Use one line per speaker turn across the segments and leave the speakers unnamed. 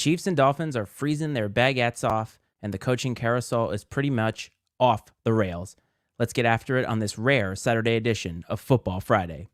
Chiefs and Dolphins are freezing their baguettes off, and the coaching carousel is pretty much off the rails. Let's get after it on this rare Saturday edition of Football Friday.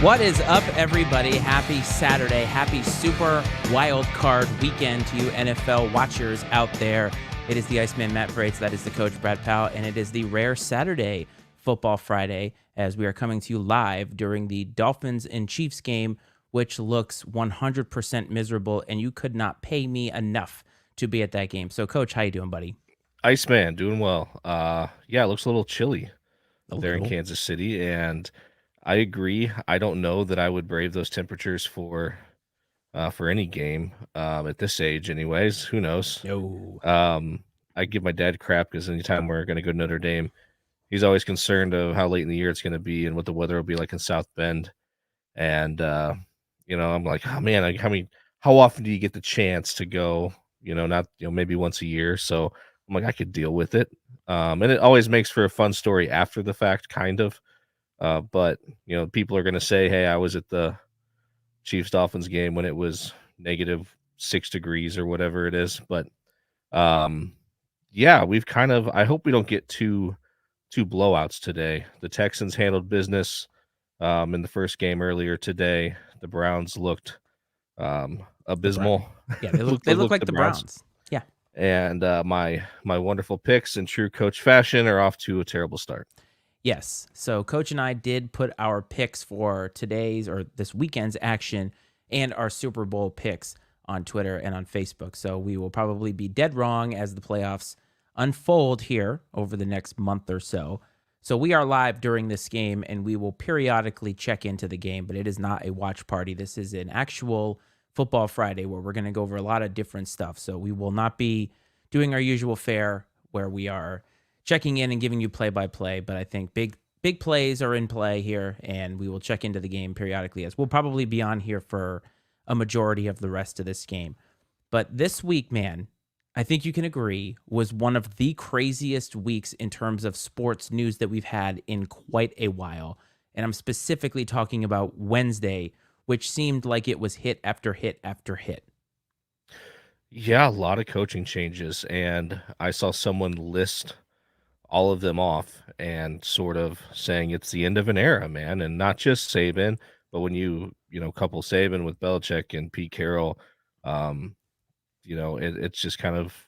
What is up, everybody? Happy Saturday. Happy Super Wild Card weekend to you NFL watchers out there. It is the Iceman Matt Brates, that is the coach Brad Powell, and it is the rare Saturday Football Friday as we are coming to you live during the Dolphins and Chiefs game, which looks 100% miserable, and you could not pay me enough to be at that game. So, Coach, how you doing, buddy?
Iceman, doing well. Yeah, it looks a little chilly there in
little.
Kansas City, and I agree. I don't know that I would brave those temperatures for any game at this age anyways. Who knows?
No.
I give my dad crap because anytime we're going to go to Notre Dame, he's always concerned of how late in the year it's going to be and what the weather will be like in South Bend. And, I'm like, oh, man, how often do you get the chance to go, not, maybe once a year. So I'm like, I could deal with it. And it always makes for a fun story after the fact, kind of. But people are going to say, hey, I was at the Chiefs Dolphins game when it was -6 degrees or whatever it is. But yeah, I hope we don't get two blowouts today. The Texans handled business in the first game earlier today. The Browns looked abysmal.
Yeah, they look like the Browns. Yeah.
And my wonderful picks in true coach fashion are off to a terrible start.
Yes. So Coach and I did put our picks for today's or this weekend's action and our Super Bowl picks on Twitter and on Facebook. So we will probably be dead wrong as the playoffs unfold here over the next month or so. So we are live during this game, and we will periodically check into the game, but it is not a watch party. This is an actual Football Friday where we're going to go over a lot of different stuff. So we will not be doing our usual fare where we are checking in and giving you play-by-play, but I think big plays are in play here, and we will check into the game periodically as we'll probably be on here for a majority of the rest of this game. But this week, man, I think you can agree, was one of the craziest weeks in terms of sports news that we've had in quite a while. And I'm specifically talking about Wednesday, which seemed like it was hit after hit after hit.
Yeah, a lot of coaching changes, and I saw someone list all of them off and sort of saying it's the end of an era, man. And not just Saban, but when you couple Saban with Belichick and Pete Carroll, it's just kind of,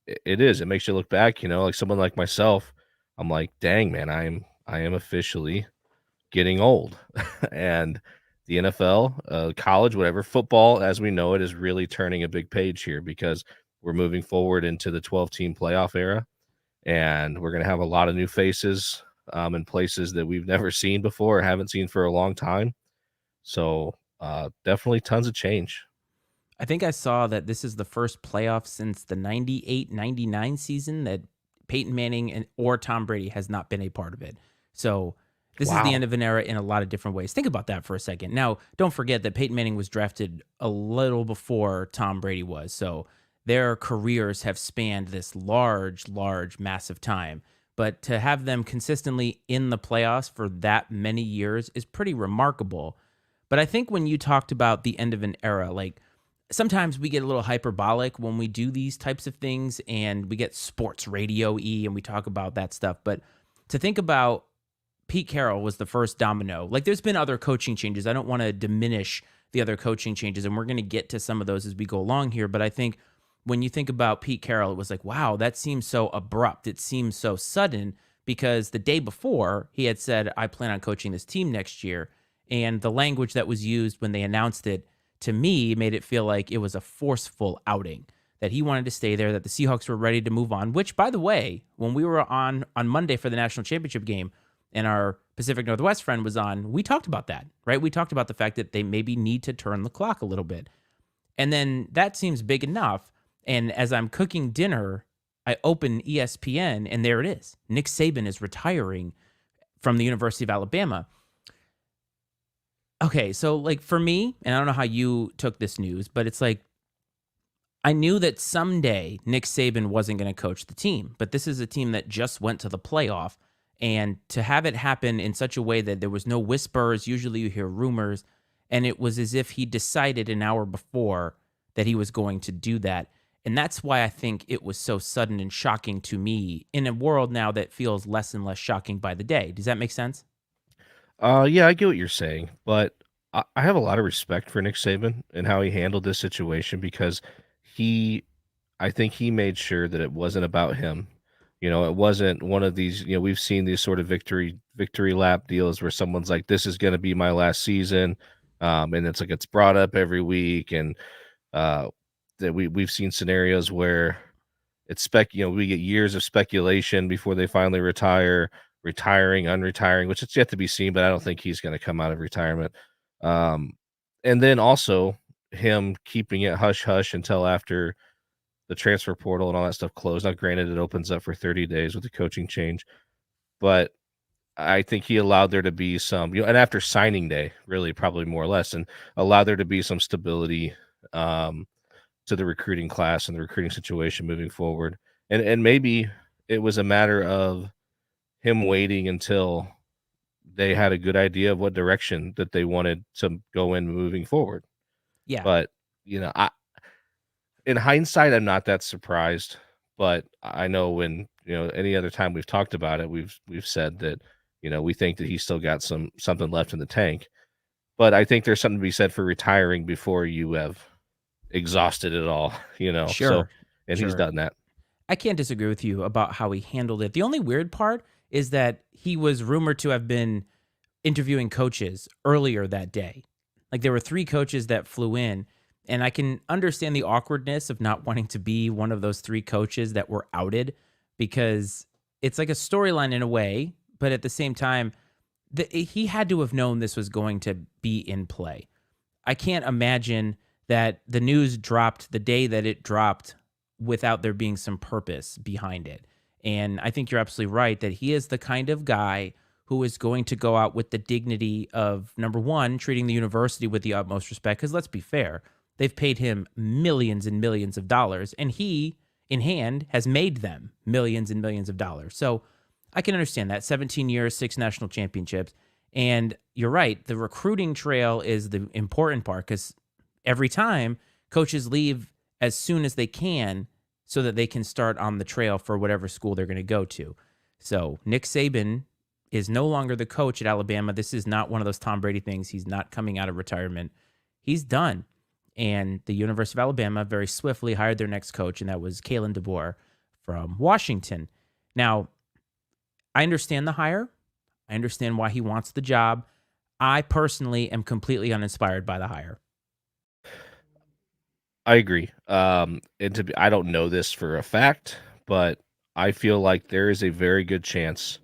it makes you look back, like someone like myself, I'm like, dang, man, I am officially getting old. And the NFL, college, whatever, football, as we know it, is really turning a big page here because we're moving forward into the 12-team playoff era. And we're going to have a lot of new faces in places that we've never seen before or haven't seen for a long time. So definitely tons of change.
I think I saw that this is the first playoff since the 98-99 season that Peyton Manning or Tom Brady has not been a part of it. So this is the end of an era in a lot of different ways. Think about that for a second. Now, don't forget that Peyton Manning was drafted a little before Tom Brady was. So their careers have spanned this large, massive time. But to have them consistently in the playoffs for that many years is pretty remarkable. But I think when you talked about the end of an era, like sometimes we get a little hyperbolic when we do these types of things and we get sports radio-y and we talk about that stuff. But to think about Pete Carroll was the first domino. Like there's been other coaching changes. I don't want to diminish the other coaching changes, and we're going to get to some of those as we go along here. But I think when you think about Pete Carroll, it was like, wow, that seems so abrupt. It seems so sudden because the day before he had said, I plan on coaching this team next year. And the language that was used when they announced it, to me, made it feel like it was a forceful outing, that he wanted to stay there, that the Seahawks were ready to move on, which, by the way, when we were on Monday for the national championship game and our Pacific Northwest friend was on, we talked about that, right? We talked about the fact that they maybe need to turn the clock a little bit. And then that seems big enough. And as I'm cooking dinner I open ESPN and there it is. Nick Saban is retiring from the University of Alabama. Okay, so like for me, and I don't know how you took this news, but it's like I knew that someday Nick Saban wasn't going to coach the team, but this is a team that just went to the playoff. And to have it happen in such a way that there was no whispers, usually you hear rumors, and it was as if he decided an hour before that he was going to do that. And that's why I think it was so sudden and shocking to me in a world now that feels less and less shocking by the day. Does that make sense?
Yeah, I get what you're saying, but I have a lot of respect for Nick Saban and how he handled this situation because he, I think he made sure that it wasn't about him. It wasn't one of these. We've seen these sort of victory lap deals where someone's like, "This is going to be my last season," and it's like it's brought up every week, and uh, that we've seen scenarios where we get years of speculation before they finally retire, retiring, unretiring, which it's yet to be seen, but I don't think he's going to come out of retirement. Um, and then also him keeping it hush hush until after the transfer portal and all that stuff closed. Now, granted, it opens up for 30 days with the coaching change, but I think he allowed there to be some, and after signing day, really probably more or less, and allowed there to be some stability to the recruiting class and the recruiting situation moving forward. And maybe it was a matter of him waiting until they had a good idea of what direction that they wanted to go in moving forward.
Yeah,
But, I in hindsight, I'm not that surprised, but I know when, any other time we've talked about it, we've said that, we think that he's still got something left in the tank. But I think there's something to be said for retiring before you have exhausted it all, so
sure,
and he's
sure.
done that.
I can't disagree with you about how he handled it. The only weird part is that he was rumored to have been interviewing coaches earlier that day. Like there were three coaches that flew in, and I can understand the awkwardness of not wanting to be one of those three coaches that were outed because it's like a storyline in a way, but at the same time, he had to have known this was going to be in play. I can't imagine that the news dropped the day that it dropped without there being some purpose behind it. And I think you're absolutely right that he is the kind of guy who is going to go out with the dignity of number one, treating the university with the utmost respect. Because let's be fair, they've paid him millions and millions of dollars, and he, in hand, has made them millions and millions of dollars. So I can understand that. 17 years, 6 national championships. And you're right, the recruiting trail is the important part because every time coaches leave as soon as they can so that they can start on the trail for whatever school they're going to go to. So Nick Saban is no longer the coach at Alabama. This is not one of those Tom Brady things. He's not coming out of retirement. He's done. And the University of Alabama very swiftly hired their next coach, and that was Kalen DeBoer from Washington. Now, I understand the hire. I understand why he wants the job. I personally am completely uninspired by the hire.
I agree. And I don't know this for a fact, but I feel like there is a very good chance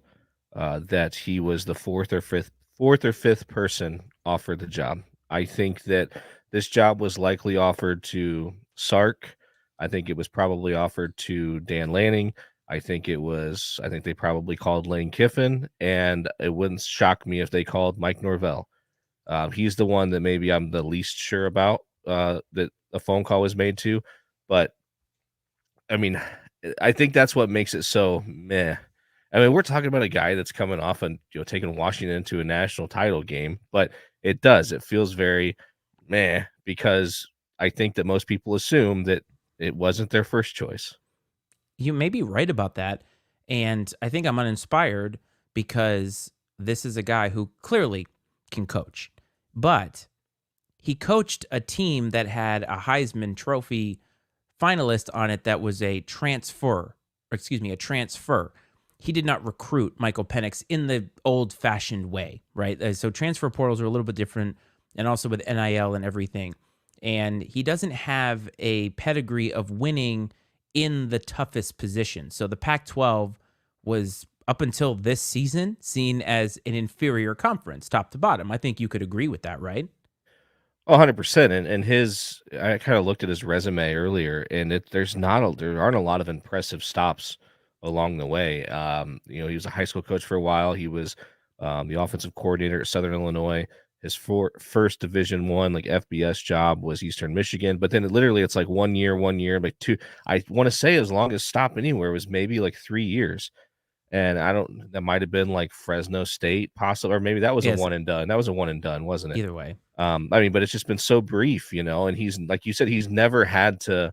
that he was the fourth or fifth person offered the job. I think that this job was likely offered to Sark. I think it was probably offered to Dan Lanning. I think they probably called Lane Kiffin, and it wouldn't shock me if they called Mike Norvell. He's the one that maybe I'm the least sure about that a phone call was made to, but I mean, I think that's what makes it so meh. I mean, we're talking about a guy that's coming off and taking Washington into a national title game, but it feels very meh because I think that most people assume that it wasn't their first choice.
You may be right about that. And I think I'm uninspired because this is a guy who clearly can coach. But he coached a team that had a Heisman Trophy finalist on it that was a transfer, a transfer. He did not recruit Michael Penix in the old fashioned way, right? So transfer portals are a little bit different, and also with NIL and everything. And he doesn't have a pedigree of winning in the toughest position. So the Pac 12 was, up until this season, seen as an inferior conference, top to bottom. I think you could agree with that, right?
Oh, 100%. And his I kind of looked at his resume earlier, and there aren't a lot of impressive stops along the way. He was a high school coach for a while. He was the offensive coordinator at Southern Illinois. His first Division One like FBS job was Eastern Michigan, but then it's like 1 year, like two. I want to say as long as stop anywhere was maybe like 3 years, and I don't. That might have been like Fresno State, possible, or maybe that was a
Yes,
one and done. That was a one and done, wasn't it?
either way.
But it's just been so brief, and he's like you said, he's never had to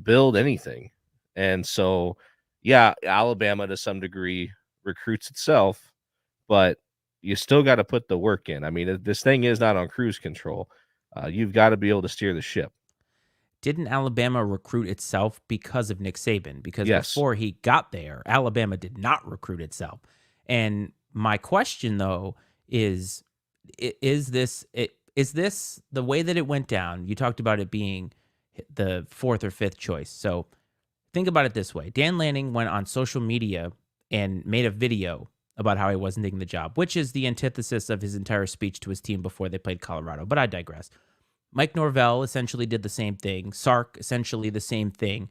build anything. And so, yeah, Alabama to some degree recruits itself, but you still got to put the work in. I mean, this thing is not on cruise control. You've got to be able to steer the ship.
Didn't Alabama recruit itself because of Nick Saban? Because
Yes.
before he got there, Alabama did not recruit itself. And my question though is this the way that it went down? You talked about it being the fourth or fifth choice. So think about it this way. Dan Lanning went on social media and made a video about how he wasn't taking the job, which is the antithesis of his entire speech to his team before they played Colorado. But I digress. Mike Norvell essentially did the same thing. Sark essentially the same thing.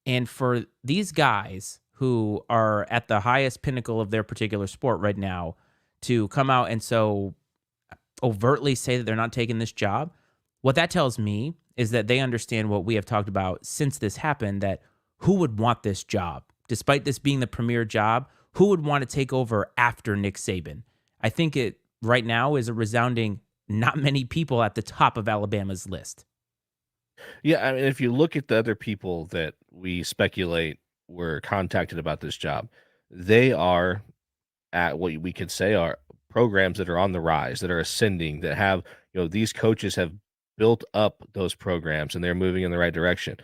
And for these guys who are at the highest pinnacle of their particular sport right now to come out and so overtly say that they're not taking this job, what that tells me is that they understand what we have talked about since this happened, that who would want this job? Despite this being the premier job, who would want to take over after Nick Saban? I think it right now is a resounding not many people at the top of Alabama's list.
Yeah, I mean, if you look at the other people that we speculate were contacted about this job, they are at what we could say are programs that are on the rise, that are ascending, that have, these coaches have built up those programs and they're moving in the right direction.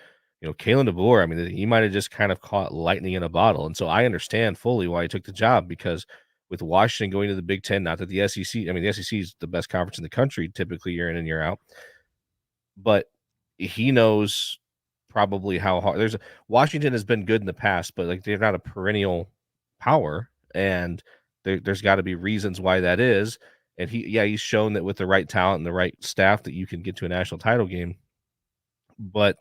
Kalen DeBoer, I mean, he might have just kind of caught lightning in a bottle. And so I understand fully why he took the job, because with Washington going to the Big Ten, not that the SEC, I mean, the SEC is the best conference in the country, typically year in and year out, but he knows probably how hard Washington has been good in the past, but like they're not a perennial power, and there's got to be reasons why that is. And he's shown that with the right talent and the right staff that you can get to a national title game. But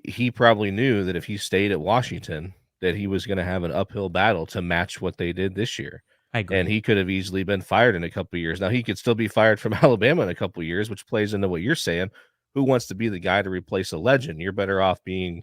he probably knew that if he stayed at Washington, that he was going to have an uphill battle to match what they did this year.
I
And
agree.
he could have easily been fired in a couple of years. Now he could still be fired from Alabama in a couple of years, which plays into what you're saying. Who wants to be the guy to replace a legend? You're better off being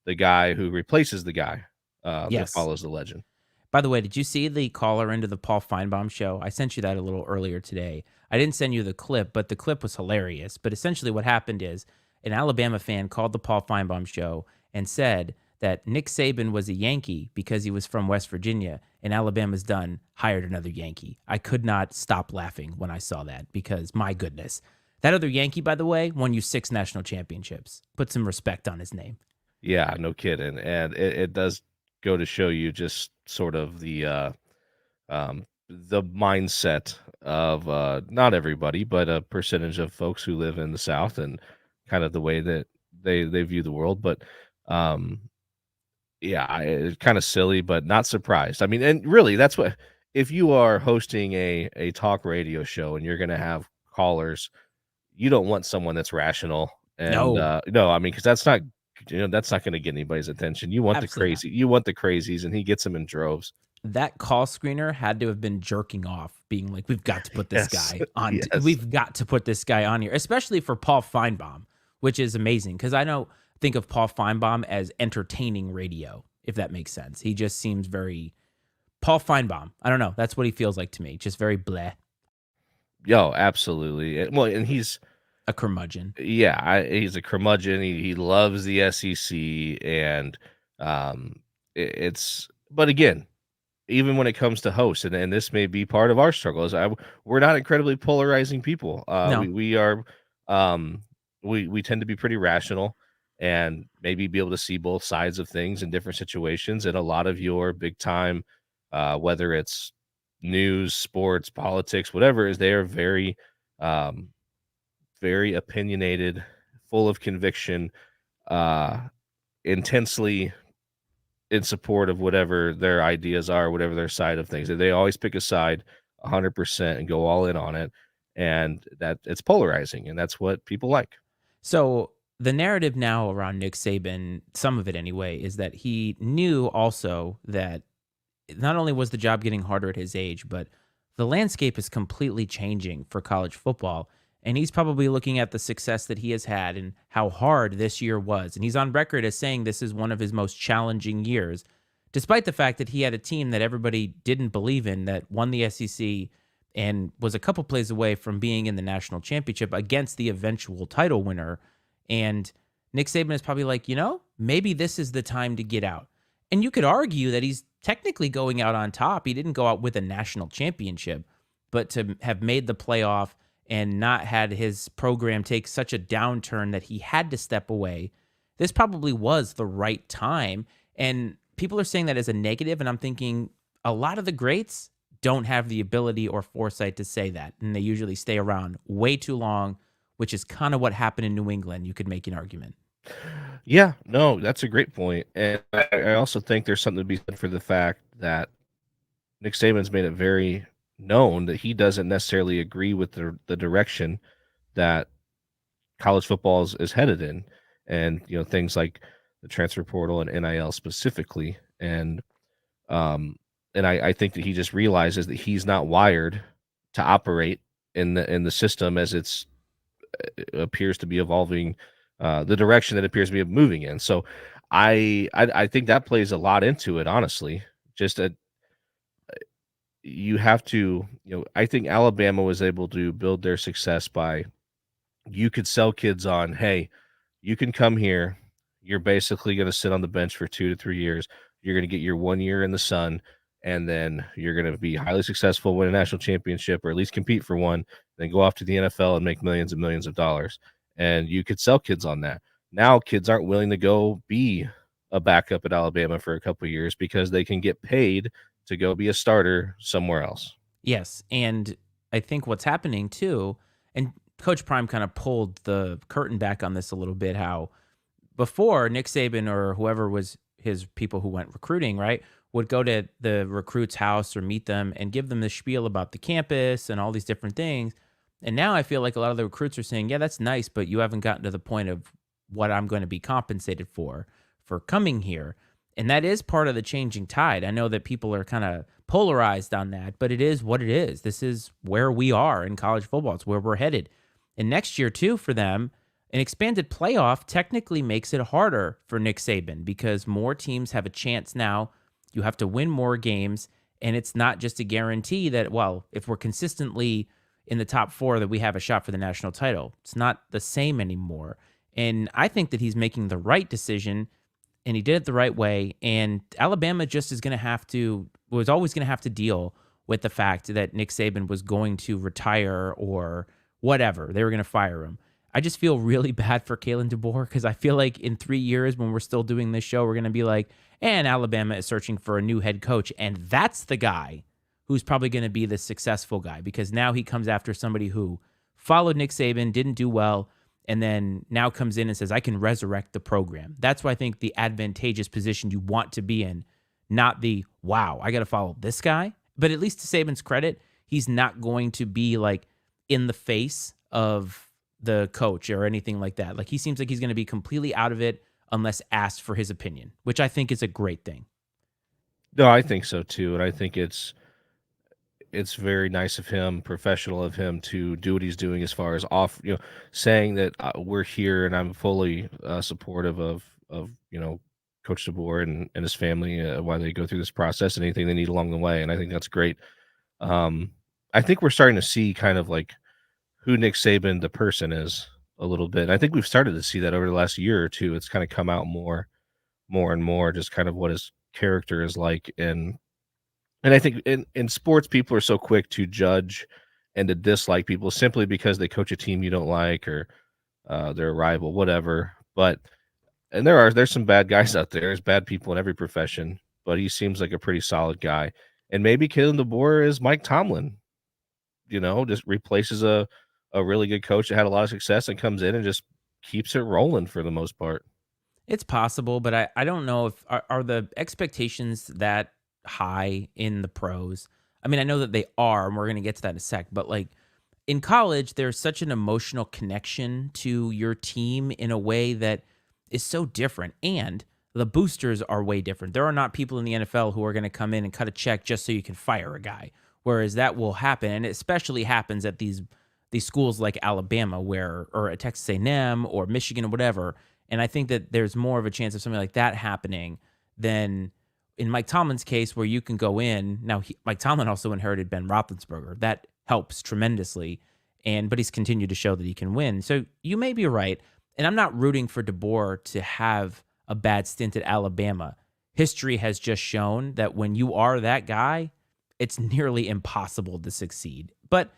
the guy who replaces the guy that
Yes.
follows the legend.
By the way, did you see the caller into the Paul Feinbaum show? I sent you that a little earlier today. I didn't send you the clip, but the clip was hilarious. But essentially, what happened is an Alabama fan called the Paul Feinbaum show and said that Nick Saban was a Yankee because he was from West Virginia, and Alabama's done hired another Yankee. I could not stop laughing when I saw that because, my goodness. That other Yankee, by the way, won you 6 national championships. Put some respect on his name.
Yeah, no kidding. And it does go to show you just sort of the mindset of not everybody, but a percentage of folks who live in the South, and kind of the way that they view the world. But um, yeah, it's kind of silly, but not surprised. I mean, and really, that's what, if you are hosting a talk radio show and you're going to have callers, you don't want someone that's rational. And
No,
no, I mean, because that's not going to get anybody's attention.
absolutely not.
You want the crazies, and he gets them in droves.
That call screener had to have been jerking off, being like, "We've got to put this
Yes,
guy on.
yes.
We've got to put this guy on here," especially for Paul Feinbaum, which is amazing because think of Paul Feinbaum as entertaining radio, if that makes sense. He just seems very Paul Feinbaum. I don't know. That's what he feels like to me. Just very bleh,
Yo, absolutely. Well, and
a curmudgeon.
he's a curmudgeon. He loves the SEC, and it's. But again, even when it comes to hosts, and this may be part of our struggles, we're not incredibly polarizing people.
No,
We are, um, we tend to be pretty rational, and maybe be able to see both sides of things in different situations. And a lot of your big time, whether it's news, sports, politics, whatever it is, they are very, um, very opinionated, full of conviction, uh, intensely in support of whatever their ideas are, whatever their side of things. They always pick a side 100% and go all in on it. and that it's polarizing, and that's what people like.
So the narrative now around Nick Saban, some of it anyway, is that he knew also that not only was the job getting harder at his age, but the landscape is completely changing for college football. And he's probably looking at the success that he has had and how hard this year was. And he's on record as saying this is one of his most challenging years, despite the fact that he had a team that everybody didn't believe in that won the SEC and was a couple plays away from being in the national championship against the eventual title winner. And Nick Saban is probably like, maybe this is the time to get out. And you could argue that he's technically going out on top. He didn't go out with a national championship, but to have made the playoff and not had his program take such a downturn that he had to step away, this probably was the right time. And people are saying that as a negative, and I'm thinking a lot of the greats don't have the ability or foresight to say that, and they usually stay around way too long, which is kind of what happened in New England. You could make an argument.
Yeah, no, that's a great point, and I also think there's something to be said for the fact that Nick Saban's made it very known that he doesn't necessarily agree with the direction that college football is headed in, and things like the transfer portal and NIL specifically, um, and I think that he just realizes that he's not wired to operate in the system as it appears to be evolving, the direction that it appears to be moving in. So I think that plays a lot into it, honestly. Just you have to, I think Alabama was able to build their success by you could sell kids on, hey, you can come here. You're basically going to sit on the bench for 2 to 3 years. You're going to get your 1 year in the sun, and then you're going to be highly successful, win a national championship, or at least compete for one, then go off to the NFL and make millions and millions of dollars. And you could sell kids on that. Now kids aren't willing to go be a backup at Alabama for a couple of years because they can get paid to go be a starter somewhere else.
Yes, and I think what's happening too, and Coach Prime kind of pulled the curtain back on this a little bit, how before Nick Saban or whoever was his people who went recruiting, right, would go to the recruit's house or meet them and give them the spiel about the campus and all these different things. And now I feel like a lot of the recruits are saying, yeah, that's nice, but you haven't gotten to the point of what I'm going to be compensated for coming here. And that is part of the changing tide. I know that people are kind of polarized on that, but it is what it is. This is where we are in college football. It's where we're headed. And next year, too, for them, an expanded playoff technically makes it harder for Nick Saban because more teams have a chance now. You have to win more games, and it's not just a guarantee that, well, if we're consistently in the top four, that we have a shot for the national title. It's not the same anymore. And I think that he's making the right decision, and he did it the right way. And Alabama just is going to have to, was always going to have to deal with the fact that Nick Saban was going to retire or whatever. They were going to fire him. I just feel really bad for Kalen DeBoer because I feel like in 3 years when we're still doing this show, we're going to be like, and Alabama is searching for a new head coach. And that's the guy who's probably going to be the successful guy because now he comes after somebody who followed Nick Saban, didn't do well, and then now comes in and says, I can resurrect the program. That's why I think the advantageous position you want to be in, not the, wow, I got to follow this guy. But at least to Saban's credit, he's not going to be like in the face of the coach or anything like that. Like he seems like he's going to be completely out of it unless asked for his opinion, which I think is a great thing.
No, I think so too, and I think it's very nice of him, professional of him to do what he's doing as far as saying that we're here and I'm fully supportive of Coach DeBoer and his family while they go through this process and anything they need along the way, and I think that's great. I think we're starting to see kind of like who Nick Saban the person is a little bit. I think we've started to see that over the last year or two. It's kind of come out more and more, just kind of what his character is like. And I think in sports, people are so quick to judge and to dislike people simply because they coach a team you don't like or they're a rival, whatever. And there's some bad guys out there. There's bad people in every profession, but he seems like a pretty solid guy. And maybe Kalen DeBoer is Mike Tomlin, just replaces a really good coach that had a lot of success and comes in and just keeps it rolling for the most part.
It's possible, but I don't know if are the expectations that high in the pros. I mean, I know that they are, and we're going to get to that in a sec, but like in college, there's such an emotional connection to your team in a way that is so different. And the boosters are way different. There are not people in the NFL who are going to come in and cut a check just so you can fire a guy. Whereas that will happen, and it especially happens at these schools like Alabama, or at Texas A&M or Michigan or whatever. And I think that there's more of a chance of something like that happening than in Mike Tomlin's case, where you can go in. Now, Mike Tomlin also inherited Ben Roethlisberger. That helps tremendously, but he's continued to show that he can win. So you may be right, and I'm not rooting for DeBoer to have a bad stint at Alabama. History has just shown that when you are that guy, it's nearly impossible to succeed. But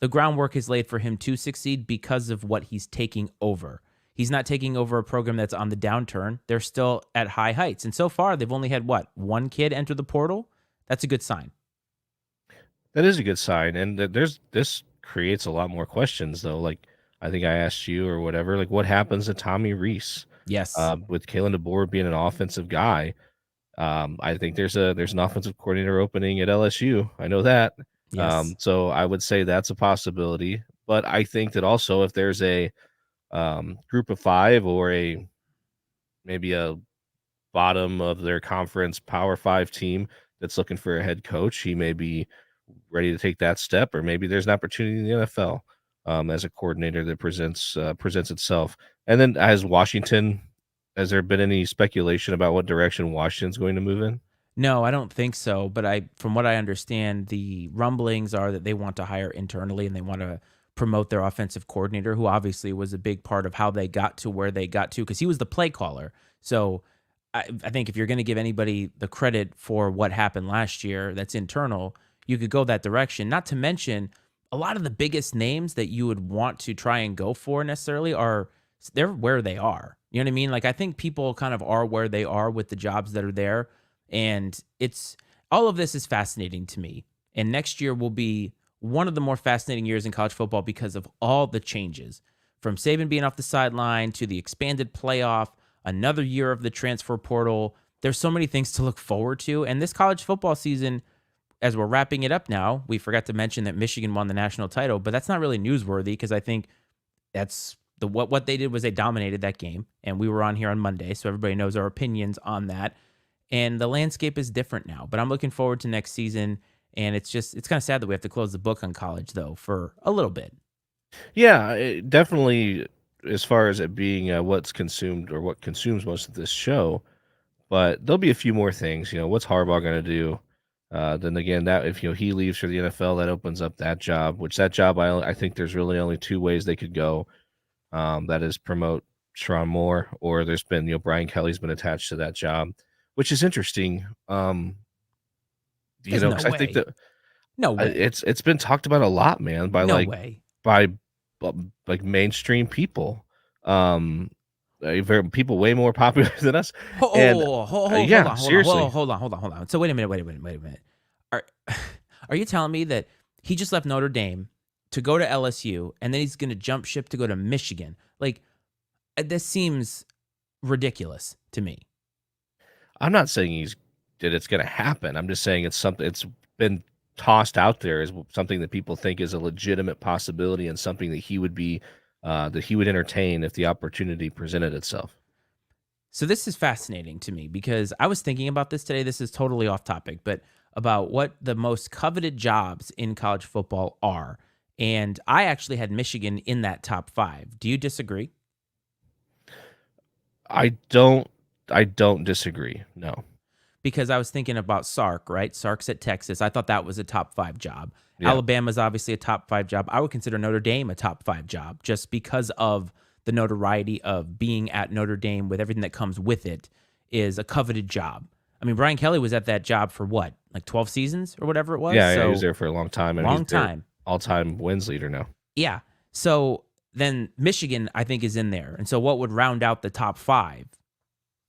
the groundwork is laid for him to succeed because of what he's taking over. He's not taking over a program that's on the downturn. They're still at high heights. And so far, they've only had, one kid enter the portal? That's a good sign.
That is a good sign. And this creates a lot more questions, though. Like, I think I asked you or whatever, like, what happens to Tommy Rees?
Yes.
With Kalen DeBoer being an offensive guy, I think there's an offensive coordinator opening at LSU. I know that.
Yes.
So I would say that's a possibility. But I think that also if there's a group of five or maybe a bottom of their conference Power 5 team that's looking for a head coach, he may be ready to take that step, or maybe there's an opportunity in the NFL as a coordinator that presents itself. And then has there been any speculation about what direction Washington's going to move in?
No, I don't think so. But from what I understand, the rumblings are that they want to hire internally and they want to promote their offensive coordinator, who obviously was a big part of how they got to where they got to, because he was the play caller. So I think if you're going to give anybody the credit for what happened last year that's internal, you could go that direction. Not to mention, a lot of the biggest names that you would want to try and go for necessarily they're where they are. You know what I mean? Like, I think people kind of are where they are with the jobs that are there. And all of this is fascinating to me. And next year will be one of the more fascinating years in college football because of all the changes, from Saban being off the sideline to the expanded playoff, another year of the transfer portal. There's so many things to look forward to. And this college football season, as we're wrapping it up now, we forgot to mention that Michigan won the national title, but that's not really newsworthy because I think that's what they did was they dominated that game. And we were on here on Monday, so everybody knows our opinions on that. And the landscape is different now, but I'm looking forward to next season. And it's kind of sad that we have to close the book on college, though, for a little bit.
Yeah, definitely. As far as it being what's consumed or what consumes most of this show, but there'll be a few more things. What's Harbaugh going to do? Then again, that if he leaves for the NFL, that opens up that job. I think there's really only two ways they could go. That is promote Sharon Moore, or there's been Brian Kelly's been attached to that job, which is interesting.
There's no
'cause
way.
I think that
No way.
it's been talked about a lot, man, by
no way.
by like mainstream people, people way more popular than us.
Hold on. So wait a minute. Are are you telling me that he just left Notre Dame to go to LSU and then he's going to jump ship to go to Michigan? Like, this seems ridiculous to me.
I'm not saying it's going to happen. I'm just saying it's something. It's been tossed out there as something that people think is a legitimate possibility and something that he would entertain if the opportunity presented itself.
So this is fascinating to me because I was thinking about this today. This is totally off topic, but about what the most coveted jobs in college football are. And I actually had Michigan in that top 5. Do you disagree?
I don't disagree. No.
Because I was thinking about Sark, right? Sark's at Texas. I thought that was a top 5 job.
Yeah.
Alabama's obviously a top 5 job. I would consider Notre Dame a top 5 job just because of the notoriety of being at Notre Dame with everything that comes with it is a coveted job. I mean, Brian Kelly was at that job for what, like 12 seasons or whatever it was?
Yeah, he was there for a long time. And
long time.
All-time wins leader now.
Yeah. So then Michigan, I think, is in there. And so what would round out the top 5?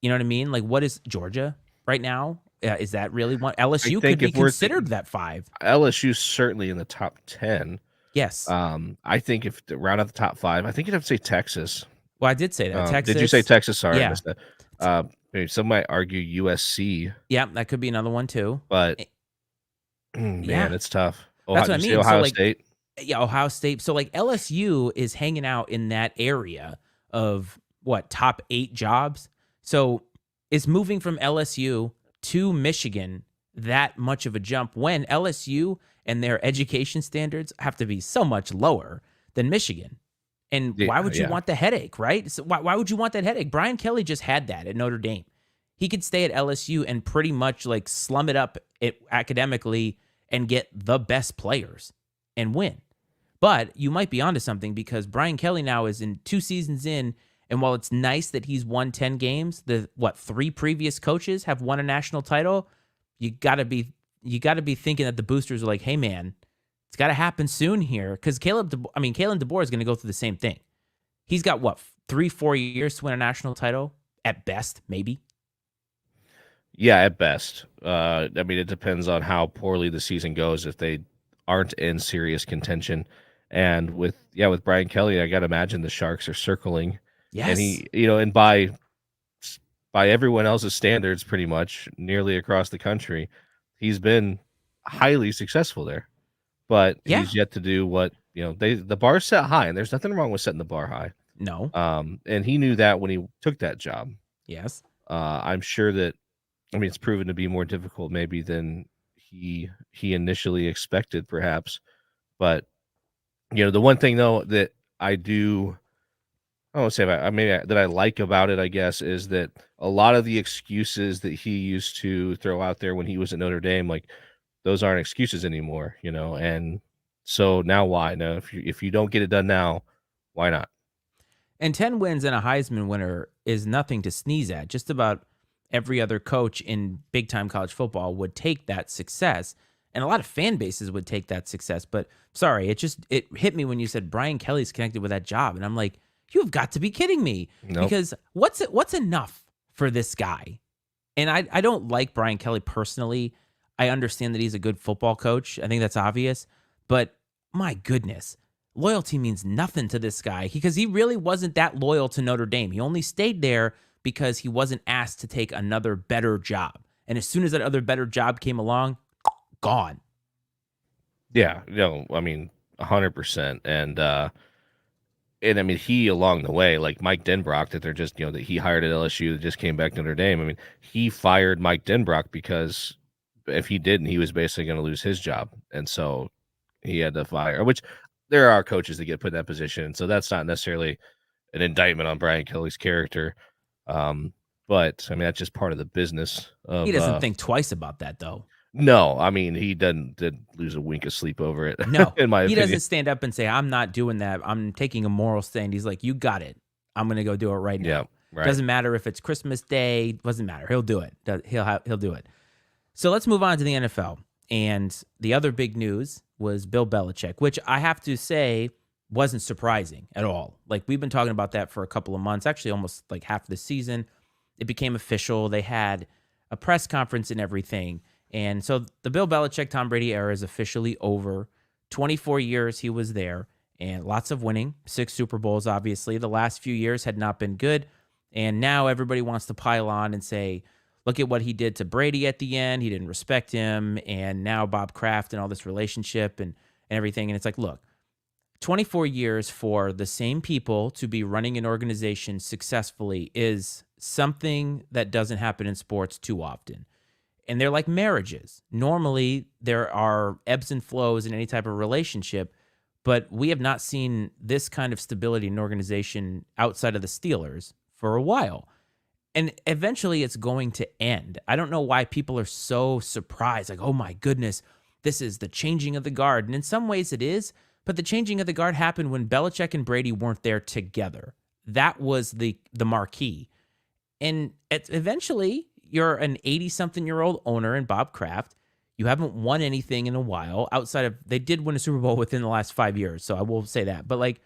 You know what I mean? Like, what is Georgia right now? Is that really one? LSU could be considered that 5.
LSU's certainly in the top 10.
Yes.
I think if to round out the top 5, I think you'd have to say Texas.
Well, I did say that. Texas.
Did you say Texas? Sorry,
yeah.
I missed that. Maybe some might argue USC.
Yeah, that could be another one too.
But man, it's tough.
That's what I mean.
Ohio
so,
State.
Yeah, Ohio State. So like LSU is hanging out in that area of what, top 8 jobs. So is moving from LSU to Michigan that much of a jump when LSU and their education standards have to be so much lower than Michigan? And why
Yeah,
would you
yeah.
want the headache, right? So why would you want that headache? Brian Kelly just had that at Notre Dame. He could stay at LSU and pretty much like slum it up academically and get the best players and win. But you might be onto something because Brian Kelly now is in 2 seasons in, and while it's nice that he's won 10 games, the 3 previous coaches have won a national title. You got to be thinking that the boosters are like, "Hey man, it's got to happen soon here," cuz Kalen DeBoer is going to go through the same thing. He's got 3-4 years to win a national title at best, maybe.
Yeah, at best. I mean, it depends on how poorly the season goes if they aren't in serious contention. And with Brian Kelly, I got to imagine the Sharks are circling, and
Yes.
he, and by everyone else's standards, pretty much nearly across the country, he's been highly successful there. But
Yeah.
he's yet to do what the bar's set high, and there's nothing wrong with setting the bar high.
No.
And he knew that when he took that job.
Yes.
I'm sure that. I mean, it's proven to be more difficult maybe than he initially expected, perhaps. But the one thing though that I won't say about, I mean, that I like about it, I guess, is that a lot of the excuses that he used to throw out there when he was at Notre Dame, like those aren't excuses anymore, And so now why? Now, if you don't get it done now, why not?
And 10 wins and a Heisman winner is nothing to sneeze at. Just about every other coach in big time college football would take that success. And a lot of fan bases would take that success. But sorry, it hit me when you said Brian Kelly's connected with that job. And I'm like, you've got to be kidding me.
Nope.
Because what's enough for this guy? And I don't like Brian Kelly personally. I understand that he's a good football coach. I think that's obvious. But my goodness, loyalty means nothing to this guy because he really wasn't that loyal to Notre Dame. He only stayed there because he wasn't asked to take another better job. And as soon as that other better job came along, gone.
Yeah, I mean, 100%. And I mean, he along the way, like Mike Denbrock, that they're just, that he hired at LSU that just came back to Notre Dame. I mean, he fired Mike Denbrock because if he didn't, he was basically going to lose his job. And so he had to fire, which there are coaches that get put in that position. So that's not necessarily an indictment on Brian Kelly's character. But I mean, that's just part of the business of,
He doesn't think twice about that, though.
no, I mean, he didn't lose a wink of sleep over it.
No,
in my
he
opinion.
doesn't stand up and say, I'm not doing that. I'm taking a moral stand. He's like, you got it. I'm going to go do it right now.
Yeah, right.
Doesn't matter if it's Christmas Day. Doesn't matter. He'll do it. He'll do it. So let's move on to the NFL. And the other big news was Bill Belichick, which I have to say wasn't surprising at all. Like we've been talking about that for a couple of months, actually almost like half the season. It became official. They had a press conference and everything. And so the Bill Belichick, Tom Brady era is officially over. 24 years he was there and lots of winning, 6 Super Bowls, obviously. The last few years had not been good. And now everybody wants to pile on and say, look at what he did to Brady at the end. He didn't respect him. And now Bob Kraft and all this relationship and everything. And it's like, look, 24 years for the same people to be running an organization successfully is something that doesn't happen in sports too often. And they're like marriages. Normally, there are ebbs and flows in any type of relationship, but we have not seen this kind of stability in an organization outside of the Steelers for a while. And eventually, it's going to end. I don't know why people are so surprised. Like, oh my goodness, this is the changing of the guard. And in some ways it is, but the changing of the guard happened when Belichick and Brady weren't there together. That was the marquee. And eventually, you're an 80-something-year-old owner in Bob Kraft. You haven't won anything in a while outside of, they did win a Super Bowl within the last 5 years, so I will say that. But like,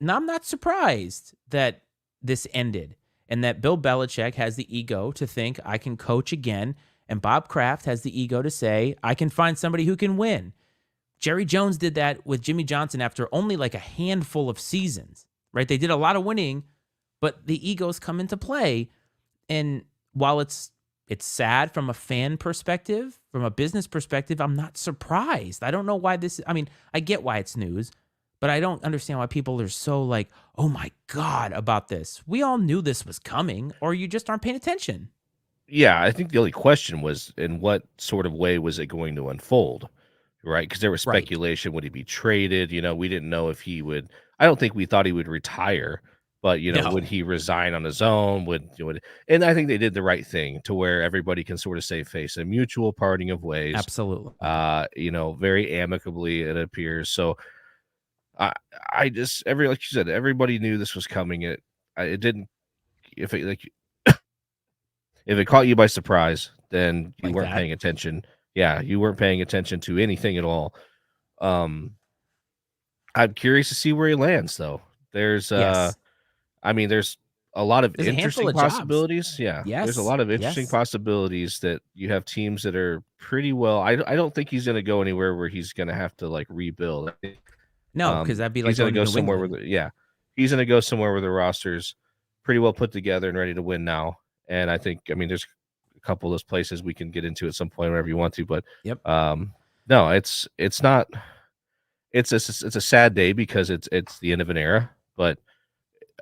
now I'm not surprised that this ended and that Bill Belichick has the ego to think I can coach again, and Bob Kraft has the ego to say I can find somebody who can win. Jerry Jones did that with Jimmy Johnson after only like a handful of seasons, right? They did a lot of winning, but the egos come into play. And while it's It's sad from a fan perspective, from a business perspective. I'm not surprised. I don't know why this. I mean, I get why it's news, but I don't understand why people are so like, oh my God, about this. We all knew this was coming, or you just aren't paying attention.
Yeah, I think the only question was in what sort of way was it going to unfold, right? Because there was
Right.
speculation, would he be traded? We didn't know if he would. I don't think we thought he would retire, but would
No,
he resign on his own? And I think they did the right thing to where everybody can sort of save face, a mutual parting of ways.
absolutely.
Very amicably it appears. So I, I just like you said, everybody knew this was coming. It didn't. If it like If it caught you by surprise, then you
Like
weren't
that.
paying attention. Yeah, you weren't paying attention to anything at all. Um, I'm curious to see where he lands, though. There's,
Yes.
there's a lot of
There's a handful
interesting
of jobs.
possibilities. Yeah, there's a
Yes.
lot of interesting
Yes.
possibilities that you have teams that are pretty well. I don't think he's going to go anywhere where he's going to have to like rebuild.
No, because that'd be like
He's going
going
to
to
go
New
somewhere where
England.
he's going to go somewhere where the roster's pretty well put together and ready to win now. And there's a couple of those places we can get into at some point whenever you want to, but
Yep.
um, no, it's not. It's a sad day because it's the end of an era, but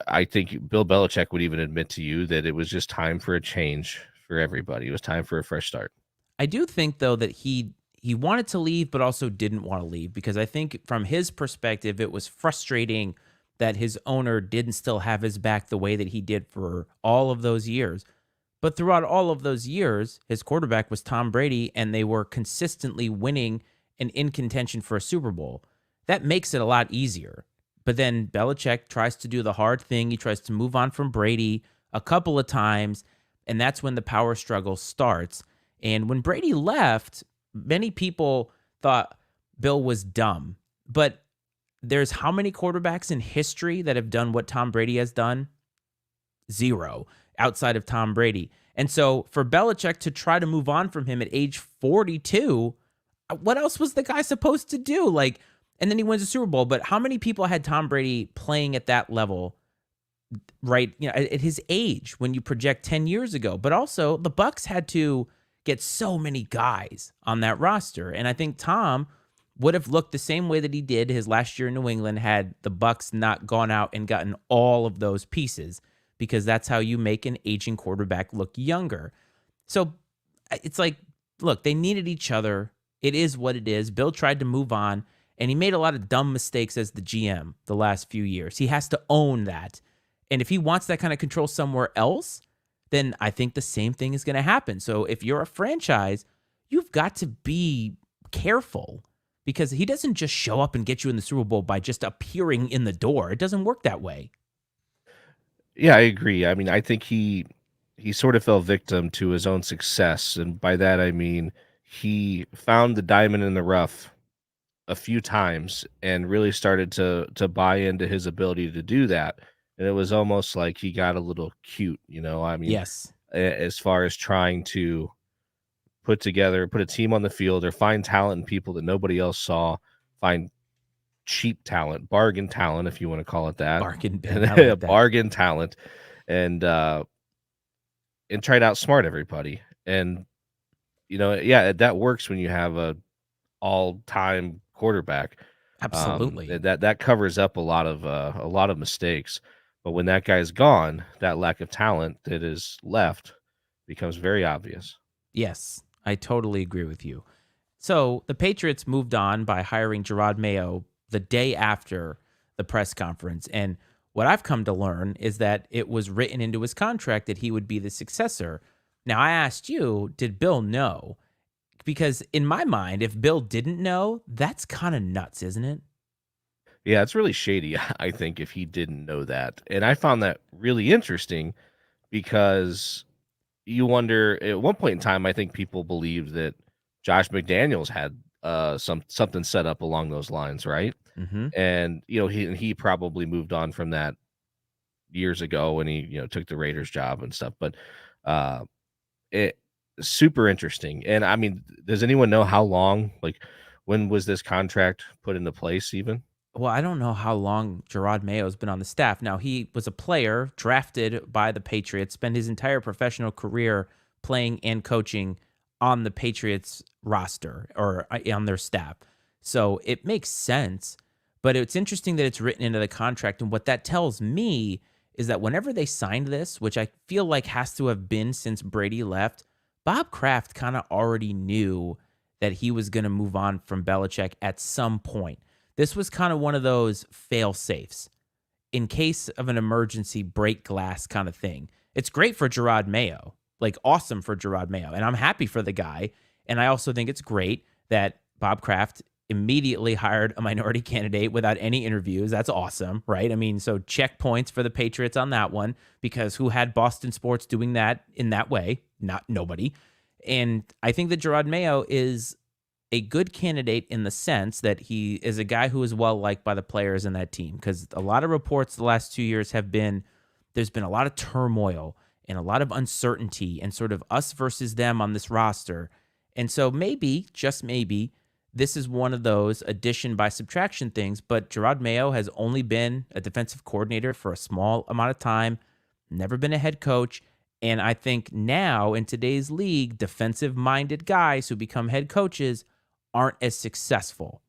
I think Bill Belichick would even admit to you that it was just time for a change for everybody. It was time for a fresh start.
I do think though that he wanted to leave, but also didn't want to leave because I think from his perspective, it was frustrating that his owner didn't still have his back the way that he did for all of those years. But throughout all of those years, his quarterback was Tom Brady, and they were consistently winning and in contention for a Super Bowl. That makes it a lot easier. But then Belichick tries to do the hard thing. He tries to move on from Brady a couple of times, and that's when the power struggle starts. And when Brady left, many people thought Bill was dumb. But there's how many quarterbacks in history that have done what Tom Brady has done? Zero outside of Tom Brady. And so for Belichick to try to move on from him at age 42, what else was the guy supposed to do? Like, and then he wins a Super Bowl. But how many people had Tom Brady playing at that level, right? At his age when you project 10 years ago. But also the Bucks had to get so many guys on that roster. And I think Tom would have looked the same way that he did his last year in New England had the Bucks not gone out and gotten all of those pieces, because that's how you make an aging quarterback look younger. So it's like, look, they needed each other. It is what it is. Bill tried to move on, and he made a lot of dumb mistakes as the GM the last few years. He has to own that. And if he wants that kind of control somewhere else, then I think the same thing is going to happen. So if you're a franchise, you've got to be careful, because he doesn't just show up and get you in the Super Bowl by just appearing in the door. It doesn't work that way.
Yeah, I agree. I think he sort of fell victim to his own success, and by that I mean he found the diamond in the rough a few times and really started to buy into his ability to do that. And it was almost like he got a little cute.
Yes.
As far as trying to put a team on the field or find talent in people that nobody else saw, find cheap talent, bargain talent, if you want to call it that,
Bargain bin. I
and
like that.
bargain talent, and try to outsmart everybody. And yeah, that works when you have a all-time quarterback.
Absolutely.
That covers up a lot of mistakes. But when that guy's gone, that lack of talent that is left becomes very obvious.
Yes, I totally agree with you. So the Patriots moved on by hiring Gerard Mayo the day after the press conference. And what I've come to learn is that it was written into his contract that he would be the successor. Now, I asked you, did Bill know? Because in my mind, if Bill didn't know, that's kind of nuts, isn't it?
Yeah, it's really shady, I think, if he didn't know that. And I found that really interesting because you wonder at one point in time, I think people believed that Josh McDaniels had something set up along those lines, right?
Mm-hmm.
And he probably moved on from that years ago when he took the Raiders job and stuff. But uh, it super interesting. And does anyone know how long? Like, when was this contract put into place? Even
Well, I don't know how long Gerard Mayo's been on the staff. Now, he was a player drafted by the Patriots, spent his entire professional career playing and coaching on the Patriots roster or on their staff. So it makes sense, but it's interesting that it's written into the contract. And what that tells me is that whenever they signed this, which I feel like has to have been since Brady left, Bob Kraft kind of already knew that he was going to move on from Belichick at some point. This was kind of one of those fail safes in case of an emergency, break glass kind of thing. It's great for Gerard Mayo, like awesome for Gerard Mayo. And I'm happy for the guy. And I also think it's great that Bob Kraft immediately hired a minority candidate without any interviews. That's awesome, right? I mean, so checkpoints for the Patriots on that one, because who had Boston sports doing that in that way? Not nobody. And I think that Gerard Mayo is a good candidate in the sense that he is a guy who is well liked by the players in that team, because a lot of reports the last 2 years have been there's been a lot of turmoil and a lot of uncertainty and sort of us versus them on this roster. And so maybe, just maybe, this is one of those addition by subtraction things, but Gerard Mayo has only been a defensive coordinator for a small amount of time, never been a head coach. And I think now in today's league, defensive-minded guys who become head coaches aren't as successful.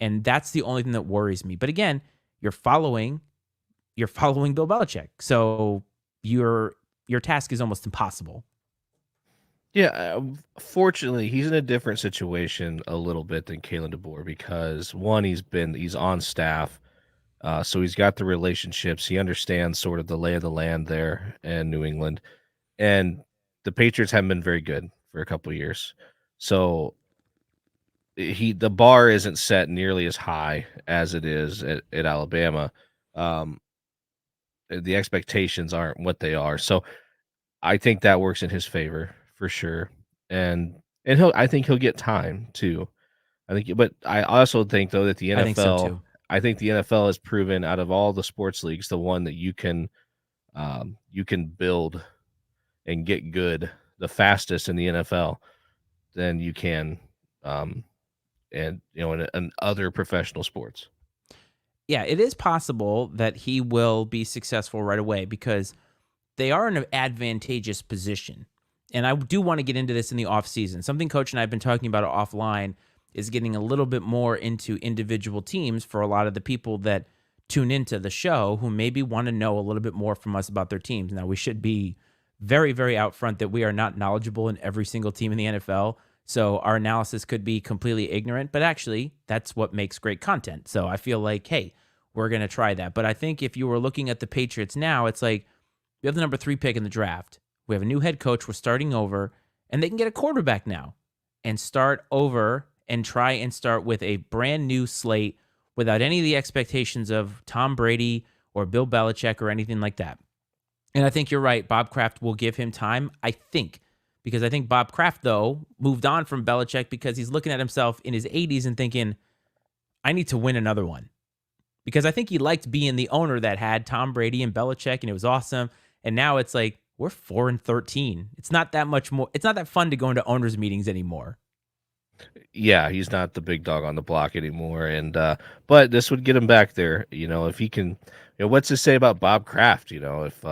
And that's the only thing that worries me. But again, you're following Bill Belichick. So your task is almost impossible.
Yeah, fortunately, he's in a different situation a little bit than Kalen DeBoer because one, he's on staff, so he's got the relationships. He understands sort of the lay of the land there in New England, and the Patriots haven't been very good for a couple of years. So the bar isn't set nearly as high as it is at Alabama. The expectations aren't what they are. So I think that works in his favor for sure. And I think he'll get time too. But I also think though that the
I think so
NFL,
too.
I think the NFL has proven out of all the sports leagues, the one that you can build and get good the fastest in the NFL than you can, in other professional sports.
Yeah, it is possible that he will be successful right away because they are in an advantageous position. And I do want to get into this in the offseason. Something Coach and I have been talking about offline is getting a little bit more into individual teams for a lot of the people that tune into the show who maybe want to know a little bit more from us about their teams. Now, we should be very, very out front that we are not knowledgeable in every single team in the NFL. So our analysis could be completely ignorant, but actually that's what makes great content. So I feel like, hey, we're going to try that. But I think if you were looking at the Patriots now, it's like we have the number 3 pick in the draft. We have a new head coach. We're starting over, and they can get a quarterback now and start over and try and start with a brand new slate without any of the expectations of Tom Brady or Bill Belichick or anything like that. And I think you're right. Bob Kraft will give him time, I think, because I think Bob Kraft, though, moved on from Belichick because he's looking at himself in his 80s and thinking, I need to win another one. Because I think he liked being the owner that had Tom Brady and Belichick, and it was awesome. And now it's like, we're 4-13. It's not that much more. It's not that fun to go into owners' meetings anymore.
Yeah, he's not the big dog on the block anymore. And but this would get him back there. If he can, what's to say about Bob Kraft? If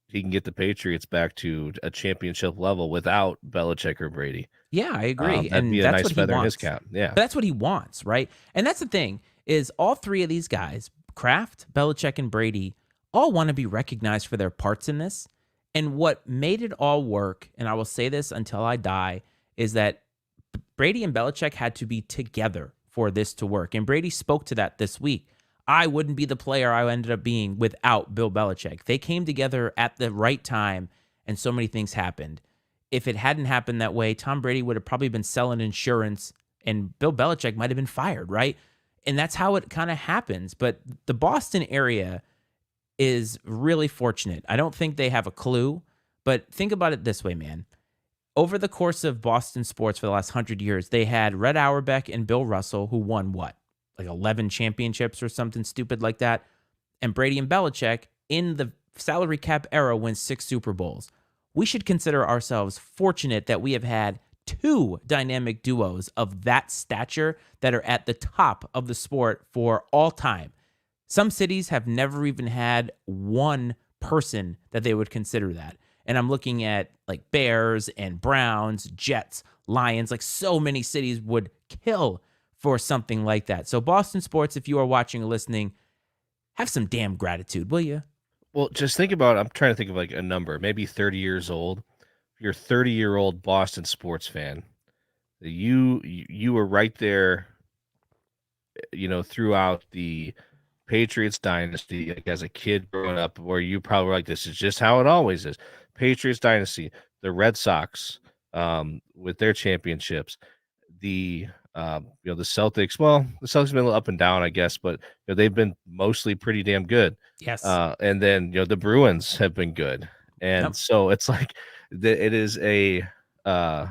he can get the Patriots back to a championship level without Belichick or Brady.
Yeah, I agree.
That'd be a nice feather in his cap. Yeah.
But that's what he wants, right? And that's the thing is all three of these guys, Kraft, Belichick, and Brady, all want to be recognized for their parts in this. And what made it all work, and I will say this until I die, is that Brady and Belichick had to be together for this to work. And Brady spoke to that this week. I wouldn't be the player I ended up being without Bill Belichick. They came together at the right time, and so many things happened. If it hadn't happened that way, Tom Brady would have probably been selling insurance, and Bill Belichick might have been fired, right? And that's how it kind of happens. But the Boston area is really fortunate. I don't think they have a clue, but think about it this way, man. Over the course of Boston sports for the last 100 years, they had Red Auerbach and Bill Russell, who won what? Like 11 championships or something stupid like that. And Brady and Belichick, in the salary cap era, win 6 Super Bowls. We should consider ourselves fortunate that we have had 2 dynamic duos of that stature that are at the top of the sport for all time. Some cities have never even had one person that they would consider that. And I'm looking at like Bears and Browns, Jets, Lions, like so many cities would kill for something like that. So Boston sports, if you are watching or listening, have some damn gratitude, will you?
Well, just think about, I'm trying to think of like a number, maybe 30 years old. You're a 30-year-old Boston sports fan. You were right there, throughout the Patriots dynasty, like as a kid growing up, where you probably were like, this is just how it always is. Patriots dynasty, the Red Sox, with their championships, the Celtics. Well, the Celtics have been a little up and down, I guess, but they've been mostly pretty damn good.
Yes.
And then the Bruins have been good, and
Yep.
so it's like it is uh,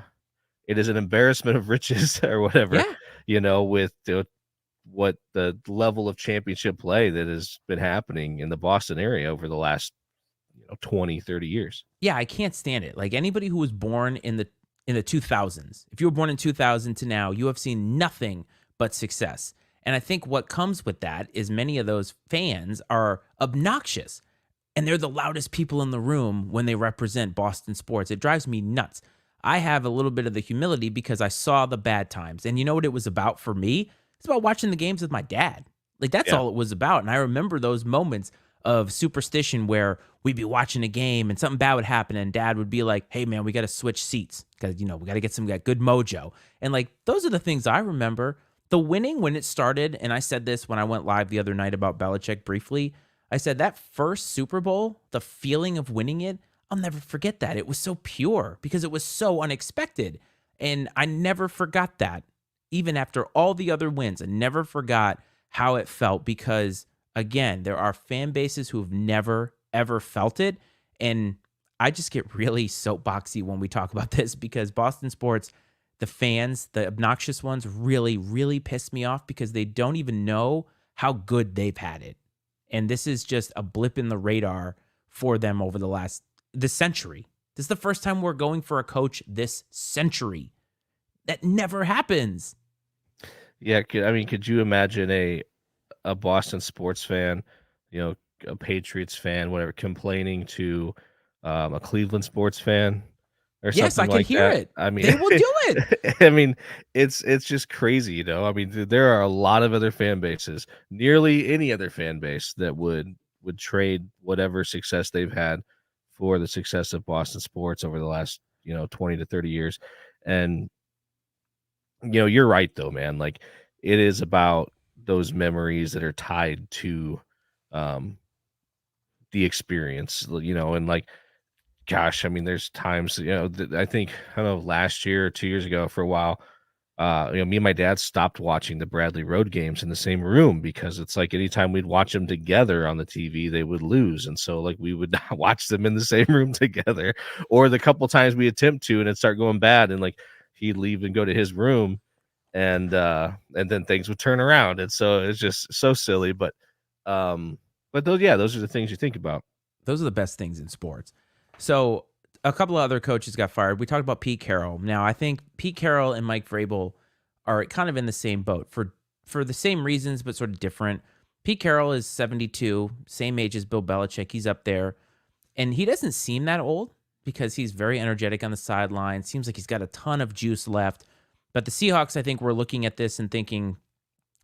an embarrassment of riches or whatever,
Yeah.
with what the level of championship play that has been happening in the Boston area over the last 20, 30 years.
Yeah, I can't stand it. Like anybody who was born in the 2000s, if you were born in 2000 to now, you have seen nothing but success. And I think what comes with that is many of those fans are obnoxious and they're the loudest people in the room when they represent Boston sports. It drives me nuts. I have a little bit of the humility because I saw the bad times. And you know what it was about for me? It's about watching the games with my dad. Like that's
Yeah.
all it was about. And I remember those moments of superstition where we'd be watching a game and something bad would happen and dad would be like, "Hey man, we got to switch seats because we got to get some good mojo." And like those are the things I remember. The winning when it started, and I said this when I went live the other night about Belichick briefly. I said that first Super Bowl, the feeling of winning it, I'll never forget that. It was so pure because it was so unexpected. And I never forgot that. Even after all the other wins, I never forgot how it felt because, again, there are fan bases who have never, ever felt it. And I just get really soapboxy when we talk about this because Boston sports, the fans, the obnoxious ones, really, really piss me off because they don't even know how good they've had it. And this is just a blip in the radar for them over this century. This is the first time we're going for a coach this century. That never happens.
Yeah, could you imagine a Boston sports fan, a Patriots fan, whatever, complaining to a Cleveland sports fan or
Yes, I
something
could
like
hear
that?
it.
I mean,
They will do it.
I mean, it's just crazy, I mean, there are a lot of other fan bases, nearly any other fan base that would trade whatever success they've had for the success of Boston sports over the last 20 to 30 years, and you're right though, man. Like it is about those memories that are tied to um the experience, and like gosh, I mean, there's times, I think I don't know, last year or 2 years ago for a while, me and my dad stopped watching the Bradley Road games in the same room because it's like anytime we'd watch them together on the TV, they would lose. And so like we would not watch them in the same room together. Or the couple times we attempt to and it start going bad and like he'd leave and go to his room and then things would turn around. And so it's just so silly. But those are the things you think about.
Those are the best things in sports. So a couple of other coaches got fired. We talked about Pete Carroll. Now I think Pete Carroll and Mike Vrabel are kind of in the same boat for the same reasons, but sort of different. Pete Carroll is 72, same age as Bill Belichick. He's up there, and he doesn't seem that old because he's very energetic on the sideline. Seems like he's got a ton of juice left. But the Seahawks, I think, we're looking at this and thinking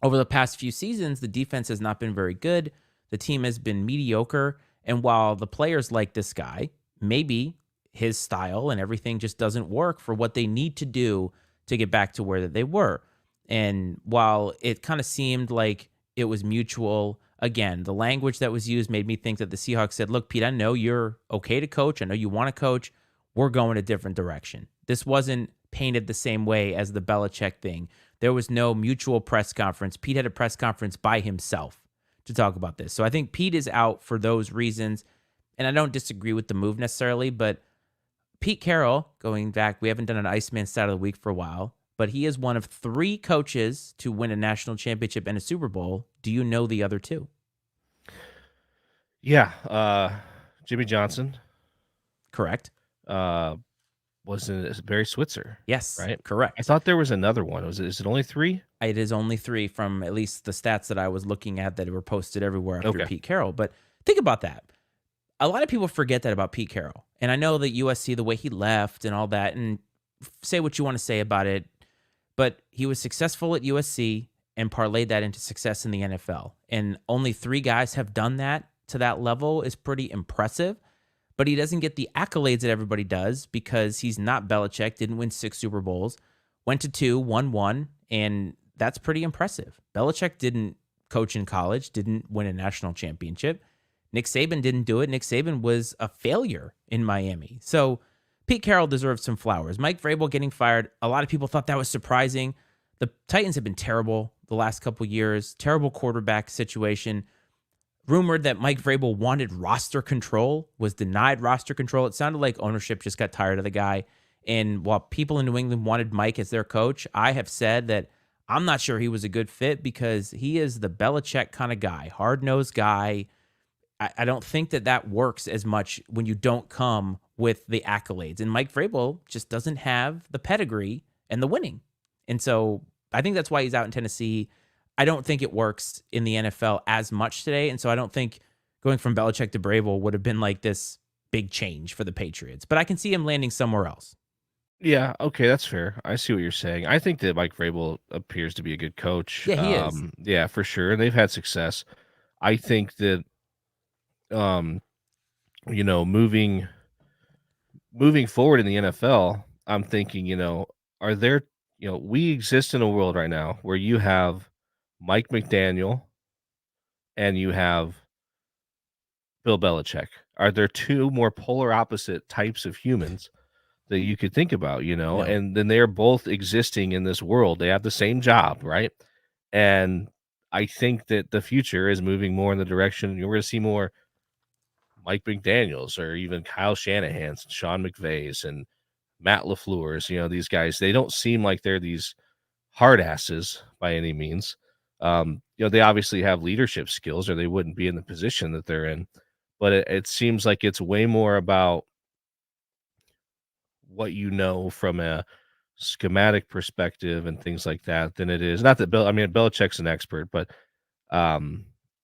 over the past few seasons, the defense has not been very good. The team has been mediocre. And while the players like this guy, maybe his style and everything just doesn't work for what they need to do to get back to where they were. And while it kind of seemed like it was mutual, again, the language that was used made me think that the Seahawks said, "Look, Pete, I know you're okay to coach. I know you want to coach. We're going a different direction." This wasn't painted the same way as the Belichick thing. There was no mutual press conference. Pete had a press conference by himself to talk about this. So I think Pete is out for those reasons. And I don't disagree with the move necessarily, but Pete Carroll, going back, we haven't done an Iceman stat of the week for a while, but he is one of 3 coaches to win a national championship and a Super Bowl. Do you know the other 2?
Yeah. Jimmy Johnson.
Correct.
Wasn't it Barry Switzer?
Yes,
Right? I
correct.
thought there was another one. Is it only 3?
It is only 3 from at least the stats that I was looking at that were posted everywhere after
Okay.
Pete Carroll. But think about that. A lot of people forget that about Pete Carroll. And I know that USC, the way he left and all that, and say what you want to say about it, but he was successful at USC and parlayed that into success in the NFL. And only 3 guys have done that to that level is pretty impressive. But he doesn't get the accolades that everybody does because he's not Belichick, didn't win 6 Super Bowls, went to 2, won 1, and that's pretty impressive. Belichick didn't coach in college, didn't win a national championship. Nick Saban didn't do it. Nick Saban was a failure in Miami. So Pete Carroll deserves some flowers. Mike Vrabel getting fired, a lot of people thought that was surprising. The Titans have been terrible the last couple years, terrible quarterback situation. Rumored that Mike Vrabel wanted roster control, was denied roster control. It sounded like ownership just got tired of the guy. And while people in New England wanted Mike as their coach, I have said that I'm not sure he was a good fit because he is the Belichick kind of guy, hard-nosed guy. I don't think that works as much when you don't come with the accolades. And Mike Vrabel just doesn't have the pedigree and the winning. And so I think that's why he's out in Tennessee. I don't think it works in the NFL as much today. And so I don't think going from Belichick to Vrabel would have been like this big change for the Patriots. But I can see him landing somewhere else.
Yeah, okay, that's fair. I see what you're saying. I think that Mike Vrabel appears to be a good coach.
Yeah, he is.
Yeah, for sure. And they've had success. I think that um, moving forward in the NFL, I'm thinking, are there, we exist in a world right now where you have Mike McDaniel and you have Bill Belichick. Are there 2 more polar opposite types of humans that you could think about,
No.
and then they're both existing in this world. They have the same job, right? And I think that the future is moving more in the direction you're going to see more Mike McDaniels or even Kyle Shanahan's, and Sean McVay's, and Matt LaFleur's. These guys, they don't seem like they're these hard asses by any means. They obviously have leadership skills or they wouldn't be in the position that they're in. But it seems like it's way more about what from a schematic perspective and things like that than it is. Not that Belichick's an expert, but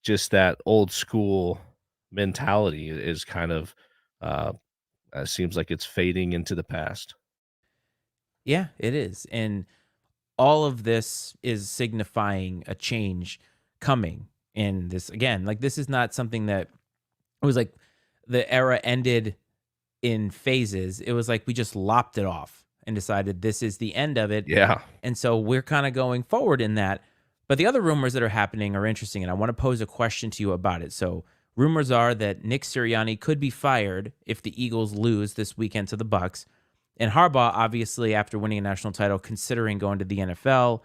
just that old school mentality is kind of seems like it's fading into the past.
Yeah, it is. And all of this is signifying a change coming in this. Again, like this is not something that it was like the era ended in phases. It was like we just lopped it off and decided this is the end of it.
Yeah.
And so we're kind of going forward in that. But the other rumors that are happening are interesting, and I want to pose a question to you about it. So rumors are that Nick Sirianni could be fired if the Eagles lose this weekend to the Bucs. And Harbaugh, obviously, after winning a national title, considering going to the NFL.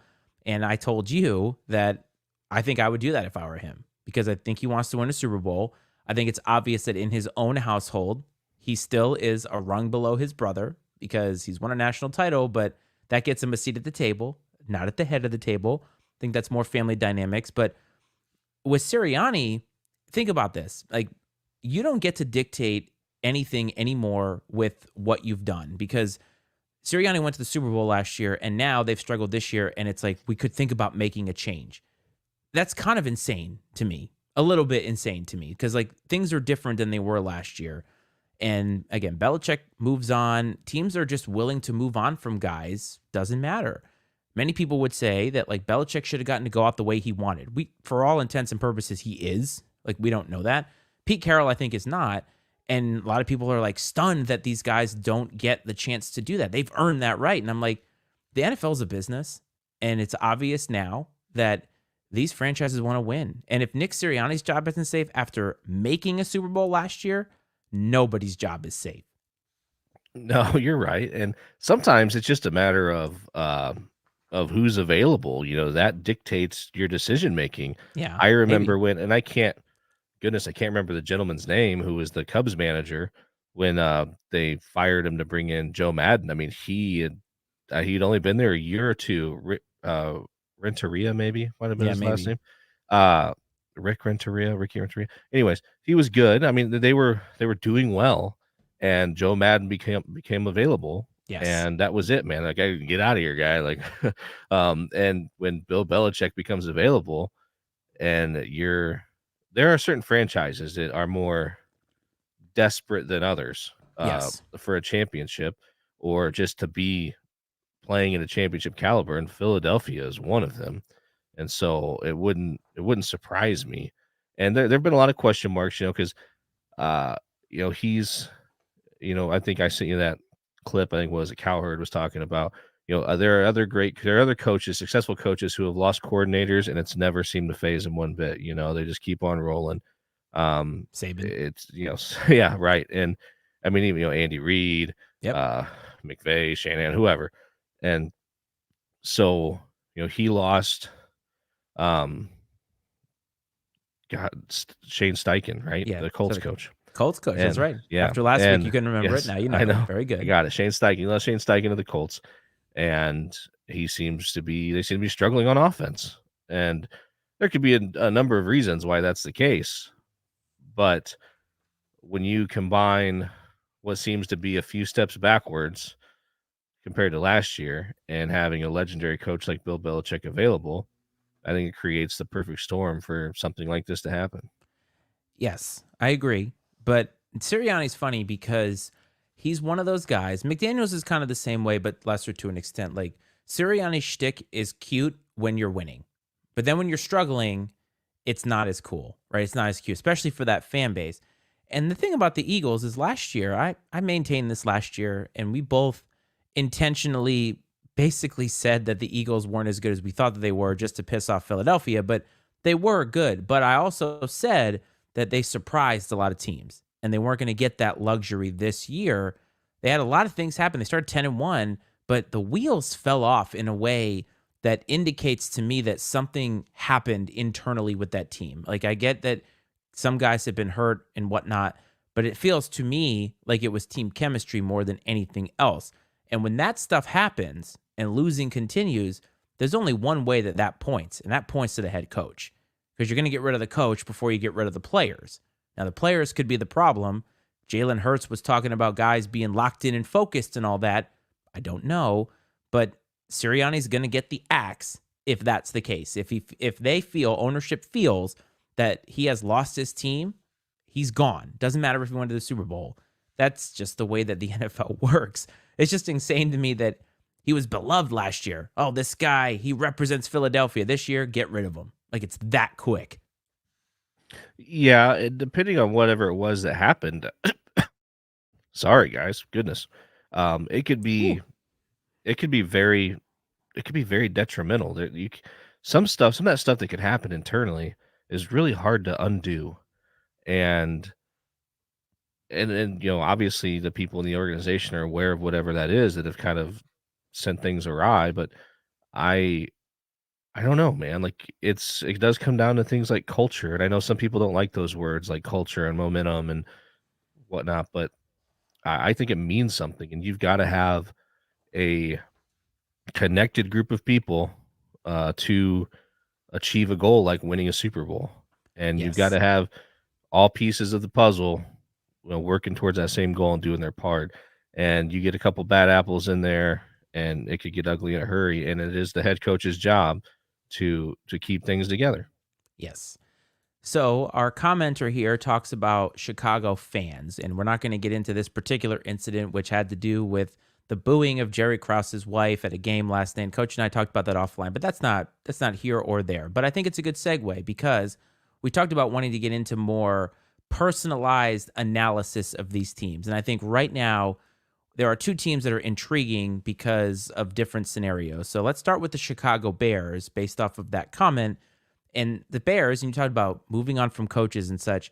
And I told you that I think I would do that if I were him because I think he wants to win a Super Bowl. I think it's obvious that in his own household, he still is a rung below his brother because he's won a national title, but that gets him a seat at the table, not at the head of the table. I think that's more family dynamics. But with Sirianni, think about this. Like, you don't get to dictate anything anymore with what you've done because Sirianni went to the Super Bowl last year and now they've struggled this year. And it's like, we could think about making a change. That's kind of insane to me, a little bit insane to me because like things are different than they were last year. And again, Belichick moves on. Teams are just willing to move on from guys. Doesn't matter. Many people would say that like Belichick should have gotten to go out the way he wanted. For all intents and purposes, he is. Like, we don't know that. Pete Carroll, I think, is not. And a lot of people are like stunned that these guys don't get the chance to do that. They've earned that right. And I'm like, the NFL is a business. And it's obvious now that these franchises want to win. And if Nick Sirianni's job isn't safe after making a Super Bowl last year, nobody's job is safe.
No, you're right. And sometimes it's just a matter of who's available. That dictates your decision making.
Yeah.
I remember and I can't remember the gentleman's name who was the Cubs manager when they fired him to bring in Joe Madden. I mean, he'd only been there a year or two. Renteria maybe might have been his last name. Ricky Renteria. Anyways, he was good. I mean, they were doing well, and Joe Madden became available.
Yes.
And that was it, man. Like, I get out of here, guy. Like, and when Bill Belichick becomes available, and there are certain franchises that are more desperate than others.
Yes.
for a championship or just to be playing in a championship caliber, and Philadelphia is one of them. And so it wouldn't surprise me. And there've been a lot of question marks, because uh, he's I think I sent you that clip. I think was it Cowherd was talking about. There are other coaches, successful coaches who have lost coordinators, and it's never seemed to phase them one bit. They just keep on rolling.
Saban.
It's yeah, right. And I mean, even Andy Reid,
Yep.
uh, McVay, Shanahan, whoever, and so he lost. Um, Shane Steichen, right,
Yeah.
the
So
Colts
the
coach.
Colts coach. That's
And
right.
yeah,
After last week, you
and
couldn't remember it.
yes,
Now you
I
know it.
know.
Very
I
good.
got it. Shane Steichen. You lost Shane Steichen of the Colts, and they seem to be struggling on offense. And there could be a number of reasons why that's the case. But when you combine what seems to be a few steps backwards compared to last year and having a legendary coach like Bill Belichick available, I think it creates the perfect storm for something like this to happen.
Yes, I agree. But Sirianni's funny because he's one of those guys. McDaniels is kind of the same way, but lesser to an extent. Like Sirianni's shtick is cute when you're winning, but then when you're struggling, it's not as cool, right? It's not as cute, especially for that fan base. And the thing about the Eagles is last year, I maintained this last year, and we both intentionally basically said that the Eagles weren't as good as we thought that they were just to piss off Philadelphia, but they were good. But I also said that they surprised a lot of teams and they weren't going to get that luxury this year. They had a lot of things happen. They started 10-1, but the wheels fell off in a way that indicates to me that something happened internally with that team. Like I get that some guys have been hurt and whatnot, but it feels to me like it was team chemistry more than anything else. And when that stuff happens and losing continues, there's only one way that points, and that points to the head coach because you're going to get rid of the coach before you get rid of the players. Now, the players could be the problem. Jalen Hurts was talking about guys being locked in and focused and all that. I don't know, but Sirianni's going to get the axe if that's the case. If they feel, ownership feels that he has lost his team, he's gone. Doesn't matter if he went to the Super Bowl. That's just the way that the NFL works. It's just insane to me that he was beloved last year. Oh, this guy, he represents Philadelphia. This year, get rid of him. Like it's that quick.
Yeah, depending on whatever it was that happened. Sorry, guys. Goodness. It could
Ooh.
be it could be very it could be very detrimental. Some of that stuff that could happen internally is really hard to undo. And obviously the people in the organization are aware of whatever that is that have kind of sent things awry, but I I don't know, man. Like it does come down to things like culture. And I know some people don't like those words like culture and momentum and whatnot, but I think it means something. And you've got to have a connected group of people to achieve a goal like winning a Super Bowl. And you've got
Yes.
to have all pieces of the puzzle working towards that same goal and doing their part. And you get a couple bad apples in there and it could get ugly in a hurry. And it is the head coach's job to keep things together.
Yes. So our commenter here talks about Chicago fans, and we're not going to get into this particular incident, which had to do with the booing of Jerry Krause's wife at a game last night. And Coach and I talked about that offline, but that's not here or there. But I think it's a good segue because we talked about wanting to get into more personalized analysis of these teams. And I think right now there are two teams that are intriguing because of different scenarios. So let's start with the Chicago Bears based off of that comment. And the Bears, and you talked about moving on from coaches and such.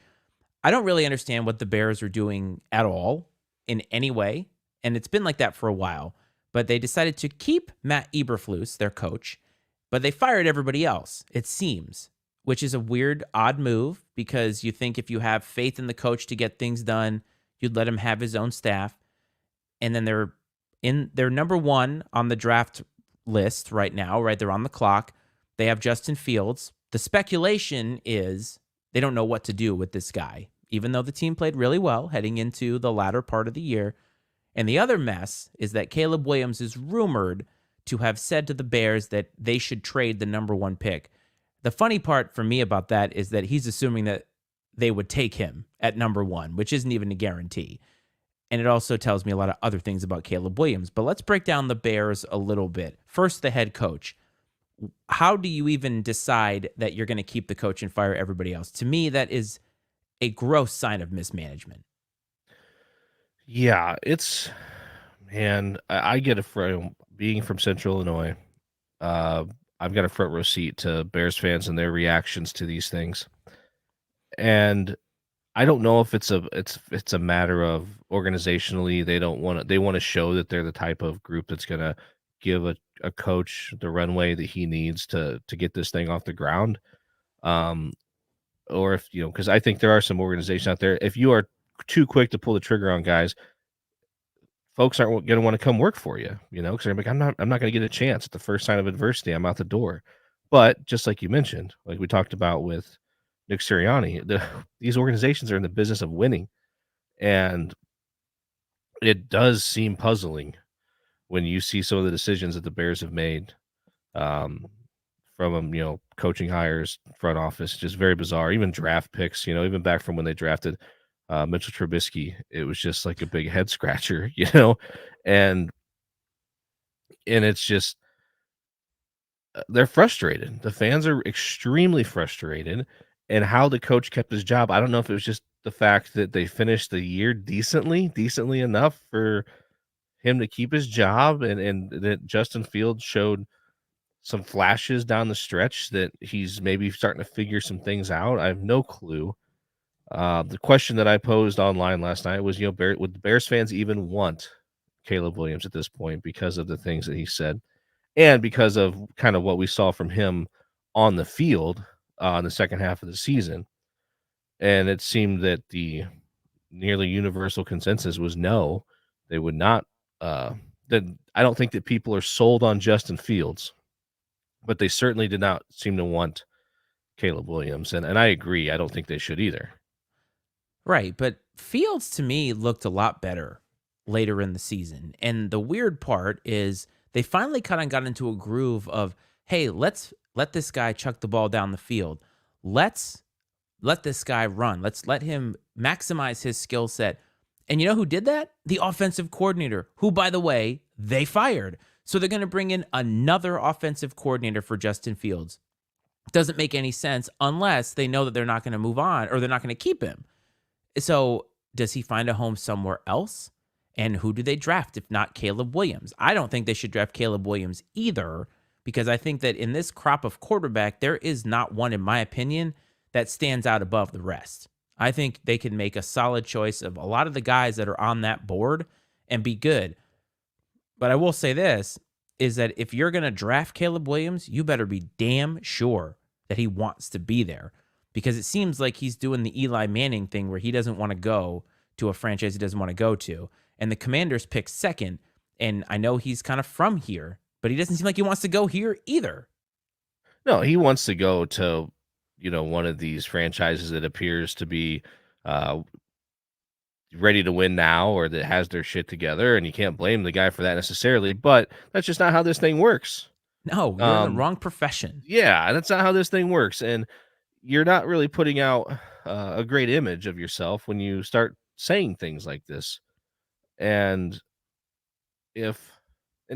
I don't really understand what the Bears are doing at all in any way. And it's been like that for a while. But they decided to keep Matt Eberflus, their coach, but they fired everybody else, it seems, which is a weird, odd move because you think if you have faith in the coach to get things done, you'd let him have his own staff. And then they're number one on the draft list right now, right? They're on the clock. They have Justin Fields. The speculation is they don't know what to do with this guy, even though the team played really well heading into the latter part of the year. And the other mess is that Caleb Williams is rumored to have said to the Bears that they should trade the number one pick. The funny part for me about that is that he's assuming that they would take him at number one, which isn't even a guarantee. And it also tells me a lot of other things about Caleb Williams. But let's break down the Bears a little bit. First, the head coach. How do you even decide that you're going to keep the coach and fire everybody else? To me, that is a gross sign of mismanagement.
Yeah, man, I get it from being from Central Illinois. Uh, I've got a front row seat to Bears fans and their reactions to these things. And I don't know if it's a matter of organizationally they want to show that they're the type of group that's gonna give a coach the runway that he needs to get this thing off the ground. Um, or if because I think there are some organizations out there. If you are too quick to pull the trigger on guys, folks aren't going to want to come work for you, because they're like, I'm not going to get a chance at the first sign of adversity. I'm out the door. But just like you mentioned, like we talked about with Nick Sirianni, these organizations are in the business of winning, and it does seem puzzling when you see some of the decisions that the Bears have made, um, from them, coaching hires, front office, just very bizarre. Even draft picks, even back from when they drafted Mitchell Trubisky, it was just like a big head scratcher, and it's just they're frustrated. The fans are extremely frustrated, and how the coach kept his job. I don't know if it was just the fact that they finished the year decently enough for him to keep his job, and that Justin Fields showed some flashes down the stretch that he's maybe starting to figure some things out. I have no clue. The question that I posed online last night was, would the Bears fans even want Caleb Williams at this point because of the things that he said and because of kind of what we saw from him on the field in the second half of the season? And it seemed that the nearly universal consensus was no, they would not. That I don't think that people are sold on Justin Fields, but they certainly did not seem to want Caleb Williams. And I agree. I don't think they should either.
Right, but Fields to me looked a lot better later in the season. And the weird part is they finally kind of got into a groove of, hey, let's let this guy chuck the ball down the field. Let's let this guy run. Let's let him maximize his skill set. And you know who did that? The offensive coordinator, who, by the way, they fired. So they're going to bring in another offensive coordinator for Justin Fields. Doesn't make any sense unless they know that they're not going to move on or they're not going to keep him. So does he find a home somewhere else? And who do they draft if not Caleb Williams? I don't think they should draft Caleb Williams either, because I think that in this crop of quarterback, there is not one, in my opinion, that stands out above the rest. I think they can make a solid choice of a lot of the guys that are on that board and be good. But I will say this, is that if you're going to draft Caleb Williams, you better be damn sure that he wants to be there, because it seems like he's doing the Eli Manning thing where he doesn't want to go to a franchise he doesn't want to go to. And the Commanders pick second. And I know he's kind of from here, but he doesn't seem like he wants to go here either.
No, he wants to go to, one of these franchises that appears to be ready to win now or that has their shit together. And you can't blame the guy for that necessarily, but that's just not how this thing works.
No, you're in the wrong profession.
Yeah, that's not how this thing works. And you're not really putting out a great image of yourself when you start saying things like this. And and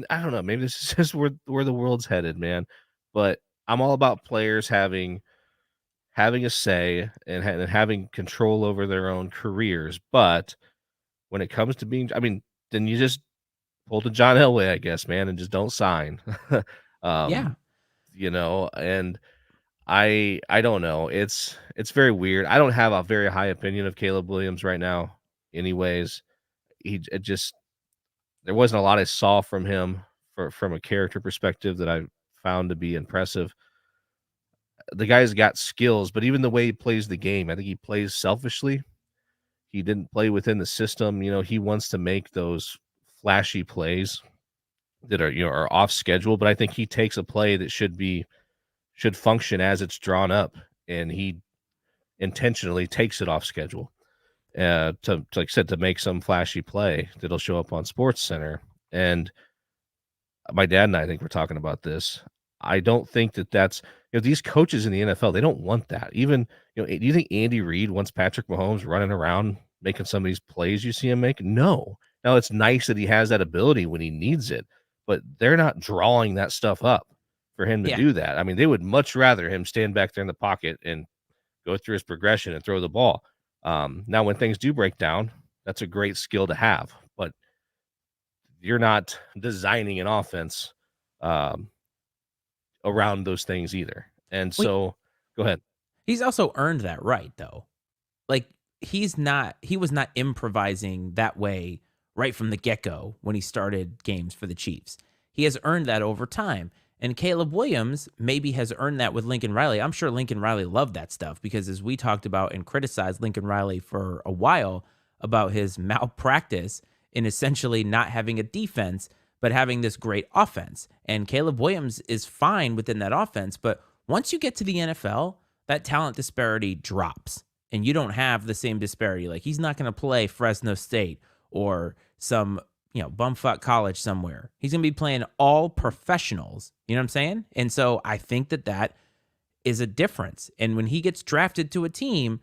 I don't know, maybe this is just where the world's headed, man. But I'm all about players having a say and having control over their own careers. But when it comes to being, I mean, then you just pull to John Elway, I guess, man, and just don't sign.
Yeah.
um, and I don't know. It's very weird. I don't have a very high opinion of Caleb Williams right now. Anyways, there wasn't a lot I saw from him from a character perspective that I found to be impressive. The guy's got skills, but even the way he plays the game, I think he plays selfishly. He didn't play within the system. He wants to make those flashy plays that are off schedule, but I think he takes a play that should function as it's drawn up, and he intentionally takes it off schedule to like I said, to make some flashy play that'll show up on Sports Center. And my dad and I think we're talking about this. I don't think that's these coaches in the NFL, they don't want that. Even do you think Andy Reid wants Patrick Mahomes running around making some of these plays you see him make? No. Now it's nice that he has that ability when he needs it, but they're not drawing that stuff up for him to
Yeah.
do that. I mean, they would much rather him stand back there in the pocket and go through his progression and throw the ball. Now, when things do break down, that's a great skill to have, but you're not designing an offense um, around those things either. And
We
so, go ahead.
He's also earned that right though. Like he was not improvising that way right from the get-go when he started games for the Chiefs. He has earned that over time. And Caleb Williams maybe has earned that with Lincoln Riley. I'm sure Lincoln Riley loved that stuff because as we talked about and criticized Lincoln Riley for a while about his malpractice in essentially not having a defense, but having this great offense. And Caleb Williams is fine within that offense. But once you get to the NFL, that talent disparity drops and you don't have the same disparity. Like he's not going to play Fresno State or some, bumfuck college somewhere. He's going to be playing all professionals. You know what I'm saying? And so I think that is a difference. And when he gets drafted to a team,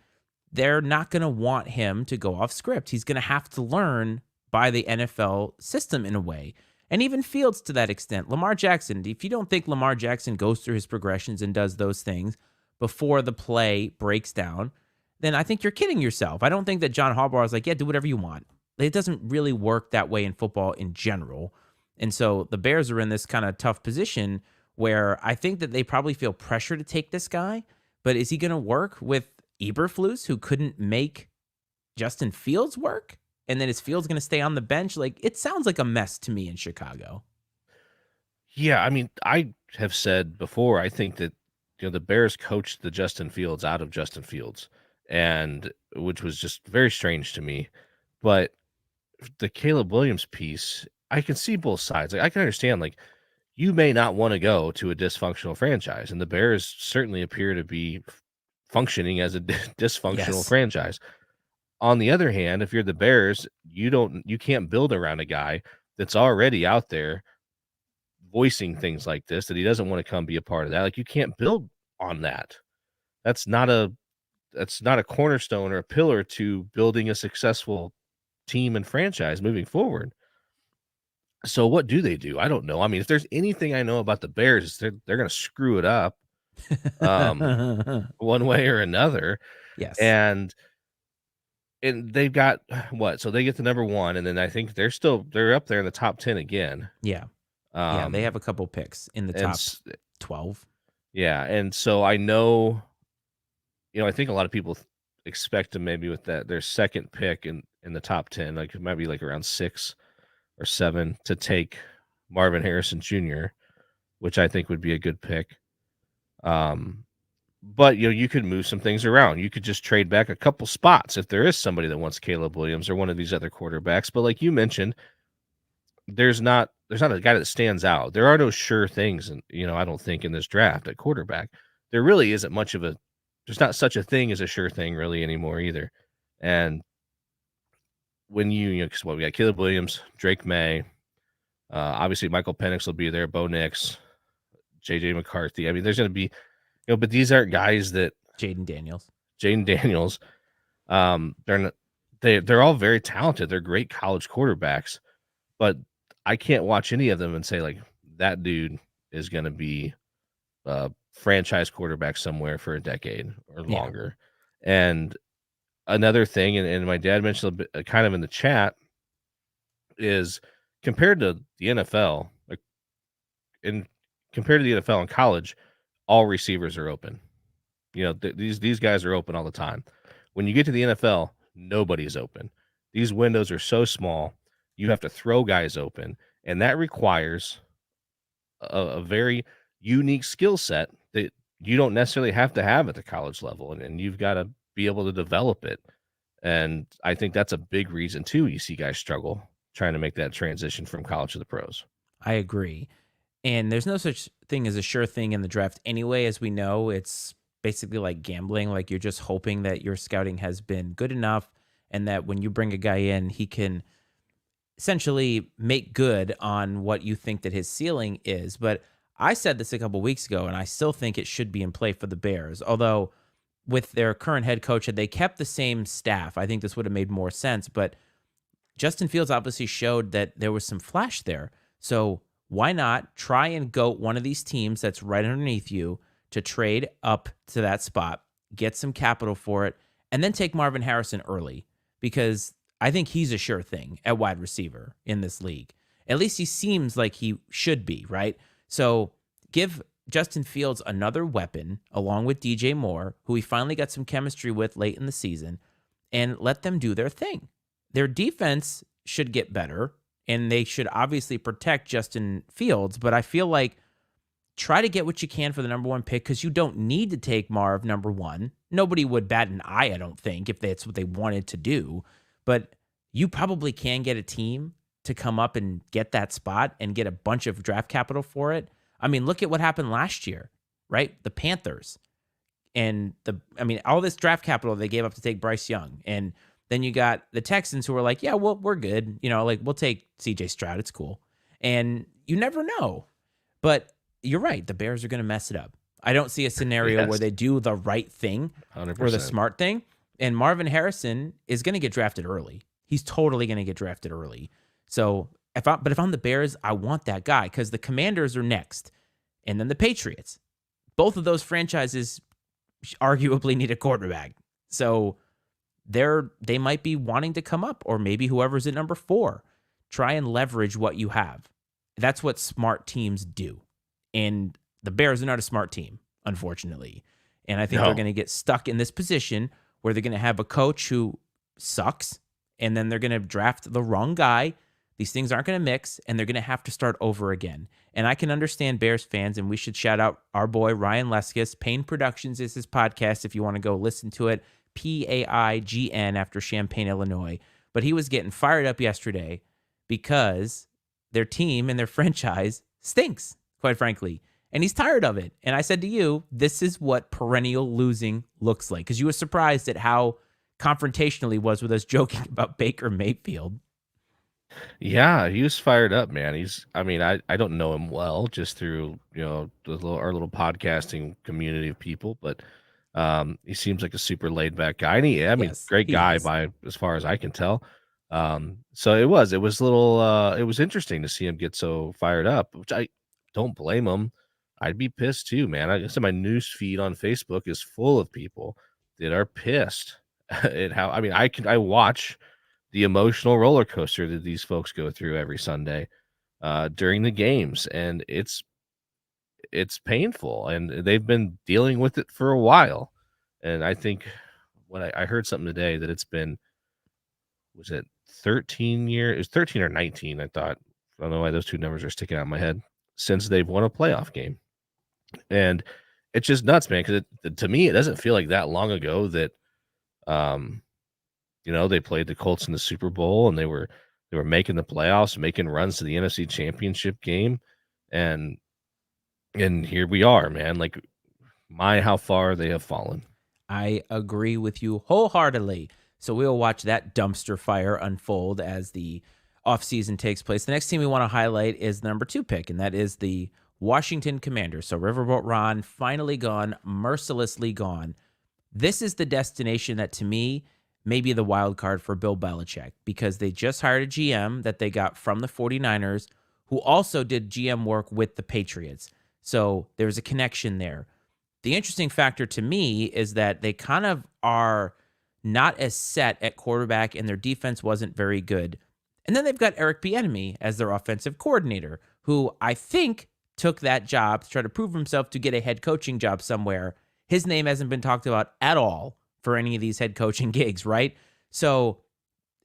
they're not going to want him to go off script. He's going to have to learn by the NFL system in a way. And even Fields to that extent. Lamar Jackson, if you don't think Lamar Jackson goes through his progressions and does those things before the play breaks down, then I think you're kidding yourself. I don't think that John Harbaugh is like, yeah, do whatever you want. It doesn't really work that way in football in general. And so the Bears are in this kind of tough position where I think that they probably feel pressure to take this guy. But is he going to work with Eberflus, who couldn't make Justin Fields work? And then is Fields going to stay on the bench? Like, it sounds like a mess to me in Chicago.
Yeah, I mean, I have said before, I think that the Bears coached the Justin Fields out of Justin Fields, and which was just very strange to me. But the Caleb Williams piece, I can see both sides. Like I can understand, like you may not want to go to a dysfunctional franchise, and the Bears certainly appear to be functioning as a dysfunctional
Yes.
franchise. On the other hand, if you're the Bears, you can't build around a guy that's already out there voicing things like this, that he doesn't want to come be a part of that. Like you can't build on that. That's not a cornerstone or a pillar to building a successful team and franchise moving forward. So what do they do? I don't know. I mean, if there's anything I know about the Bears, they're going to screw it up one way or another.
Yes.
And they've got what? So they get to number 1 and then I think they're up there in the top 10 again.
Yeah. Yeah, they have a couple picks in the top 12.
Yeah, and so I know I think a lot of people expect them maybe with that their second pick in the top 10, like it might be like around 6 or 7 to take Marvin Harrison Jr., which I think would be a good pick. But you could move some things around. You could just trade back a couple spots if there is somebody that wants Caleb Williams or one of these other quarterbacks. But like you mentioned, there's not a guy that stands out. There are no sure things, and I don't think in this draft at quarterback, there really isn't much of a. There's not such a thing as a sure thing really anymore either. And when because we got Caleb Williams, Drake May, obviously Michael Penix will be there, Bo Nix, JJ McCarthy. I mean, there's going to be, but these aren't guys that
Jaden Daniels.
They're all very talented. They're great college quarterbacks, but I can't watch any of them and say like that dude is going to be a franchise quarterback somewhere for a decade or longer. Yeah. And another thing, and my dad mentioned a bit, kind of in the chat, is compared to the NFL, compared to the NFL in college, all receivers are open. These guys are open all the time. When you get to the NFL, nobody's open. These windows are so small. You have to throw guys open, and that requires a very unique skill set that you don't necessarily have to have at the college level, and you've got to be able to develop it. And I think that's a big reason too. You see guys struggle trying to make that transition from college to the pros.
I agree. And there's no such thing as a sure thing in the draft anyway. As we know, it's basically like gambling. Like you're just hoping that your scouting has been good enough and that when you bring a guy in, he can essentially make good on what you think that his ceiling is. But I said this a couple weeks ago, and I still think it should be in play for the Bears. Although with their current head coach, had they kept the same staff, I think this would have made more sense. But Justin Fields obviously showed that there was some flash there. So why not try and goat one of these teams that's right underneath you to trade up to that spot, get some capital for it, and then take Marvin Harrison early? Because I think he's a sure thing at wide receiver in this league. At least he seems like he should be, right? So give Justin Fields another weapon along with DJ Moore, who he finally got some chemistry with late in the season, and let them do their thing. Their defense should get better, and they should obviously protect Justin Fields, but I feel like try to get what you can for the number one pick, because you don't need to take Marv number one. Nobody would bat an eye, I don't think, if that's what they wanted to do. But you probably can get a team to come up and get that spot and get a bunch of draft capital for it. I mean, look at what happened last year, right? The Panthers and all this draft capital they gave up to take Bryce Young. And then you got the Texans who were like, yeah, well, we're good. We'll take CJ Stroud. It's cool. And you never know. But you're right. The Bears are going to mess it up. I don't see a scenario where they do the right thing
100%.
or the smart thing. And Marvin Harrison is going to get drafted early. He's totally going to get drafted early. So if I'm the Bears, I want that guy, because the Commanders are next. And then the Patriots. Both of those franchises arguably need a quarterback. So they might be wanting to come up, or maybe whoever's at number 4, try and leverage what you have. That's what smart teams do. And the Bears are not a smart team, unfortunately. And I think they're going to get stuck in this position where they're going to have a coach who sucks, and then they're going to draft the wrong guy. These things aren't going to mix, and they're going to have to start over again. And I can understand Bears fans, and we should shout out our boy Ryan Leskis. Payne Productions is his podcast if you want to go listen to it. PAIGN after Champaign, Illinois. But he was getting fired up yesterday because their team and their franchise stinks, quite frankly. And he's tired of it. And I said to you, this is what perennial losing looks like. Because you were surprised at how confrontational he was with us joking about Baker Mayfield.
Yeah, he was fired up, man. I don't know him well, just through, our little podcasting community of people, but he seems like a super laid back guy. And
Yes,
great guy by as far as I can tell. So it was it was interesting to see him get so fired up, which I don't blame him. I'd be pissed too, man. I guess my news feed on Facebook is full of people that are pissed at how, I watch the emotional roller coaster that these folks go through every Sunday during the games, and it's painful, and they've been dealing with it for a while. And I think I heard something today that it's been, was it 13 years? It was 13 or 19, I thought. I don't know why those two numbers are sticking out in my head, since they've won a playoff game. And it's just nuts, man, because to me, it doesn't feel like that long ago that they played the Colts in the Super Bowl, and they were making the playoffs, making runs to the NFC Championship game. And here we are, man. Like, how far they have fallen.
I agree with you wholeheartedly. So we'll watch that dumpster fire unfold as the offseason takes place. The next team we want to highlight is the number 2 pick, and that is the Washington Commanders. So Riverboat Ron finally gone, mercilessly gone. This is the destination that, to me, may be the wild card for Bill Belichick, because they just hired a GM that they got from the 49ers, who also did GM work with the Patriots. So there's a connection there. The interesting factor to me is that they kind of are not as set at quarterback, and their defense wasn't very good. And then they've got Eric Bieniemy as their offensive coordinator, who I think took that job to try to prove himself to get a head coaching job somewhere. His name hasn't been talked about at all for any of these head coaching gigs, right? So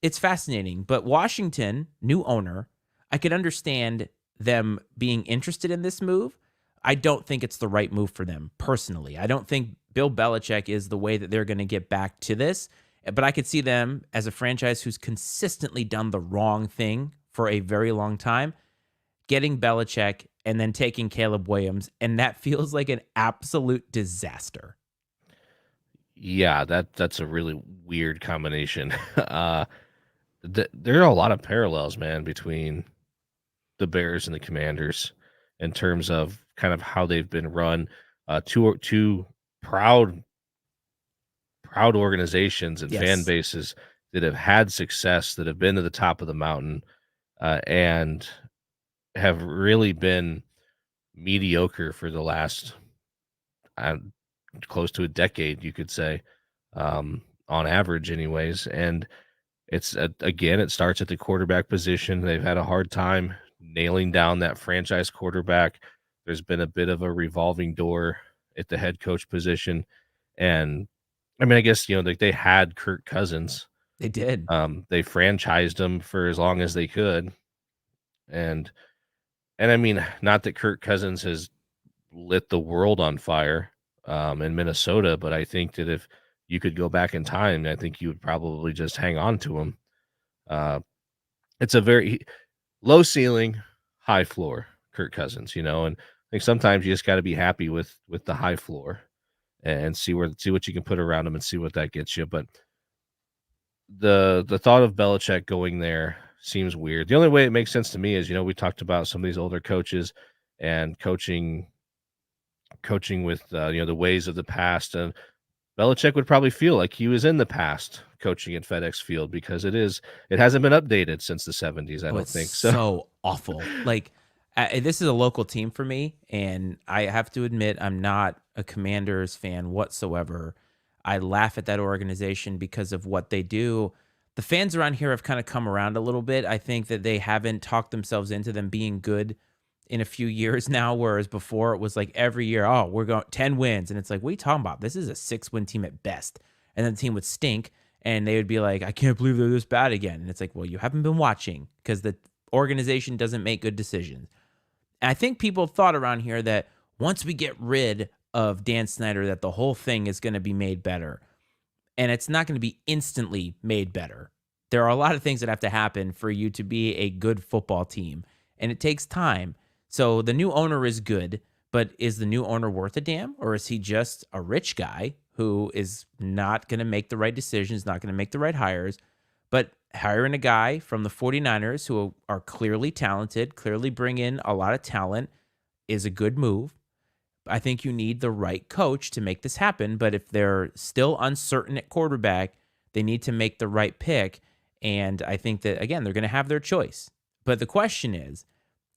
it's fascinating. But Washington, new owner, I could understand them being interested in this move. I don't think it's the right move for them personally. I don't think Bill Belichick is the way that they're going to get back to this. But I could see them as a franchise who's consistently done the wrong thing for a very long time, getting Belichick and then taking Caleb Williams. And that feels like an absolute disaster.
Yeah, that's a really weird combination. There are a lot of parallels, man, between the Bears and the Commanders in terms of kind of how they've been run. Two proud proud organizations and fan
Yes,
bases that have had success, that have been to the top of the mountain, and have really been mediocre for the last uh, close to a decade, you could say, on average, anyways. And it's again, it starts at the quarterback position. They've had a hard time nailing down that franchise quarterback. There's been a bit of a revolving door at the head coach position, and I mean, I guess like they had Kirk Cousins.
they did.
They franchised him for as long as they could, and I mean, not that Kirk Cousins has lit the world on fire in Minnesota, but I think that if you could go back in time, I think you would probably just hang on to him. Uh, it's a very low ceiling, high floor, Kirk Cousins, and I think sometimes you just got to be happy with the high floor and see what you can put around him and see what that gets you. But the thought of Belichick going there seems weird. The only way it makes sense to me is, we talked about some of these older coaches and coaching with the ways of the past, and Belichick would probably feel like he was in the past coaching at FedEx Field because it hasn't been updated since the 70s, I
Oh,
don't
it's
think so.
so awful. Like, this is a local team for me, and I have to admit, I'm not a Commanders fan whatsoever. I laugh at that organization because of what they do. The fans around here have kind of come around a little bit. I think that they haven't talked themselves into them being good in a few years now, whereas before it was like every year, oh, we're going 10 wins. And it's like, what are you talking about? This is a 6-win team at best. And then the team would stink and they would be like, I can't believe they're this bad again. And it's like, well, you haven't been watching because the organization doesn't make good decisions. And I think people thought around here that once we get rid of Dan Snyder, that the whole thing is going to be made better. And it's not going to be instantly made better. There are a lot of things that have to happen for you to be a good football team, and it takes time. So the new owner is good, but is the new owner worth a damn, or is he just a rich guy who is not going to make the right decisions, not going to make the right hires? But hiring a guy from the 49ers who are clearly talented, clearly bring in a lot of talent is a good move. I think you need the right coach to make this happen. But if they're still uncertain at quarterback, they need to make the right pick. And I think that, again, they're going to have their choice. But the question is,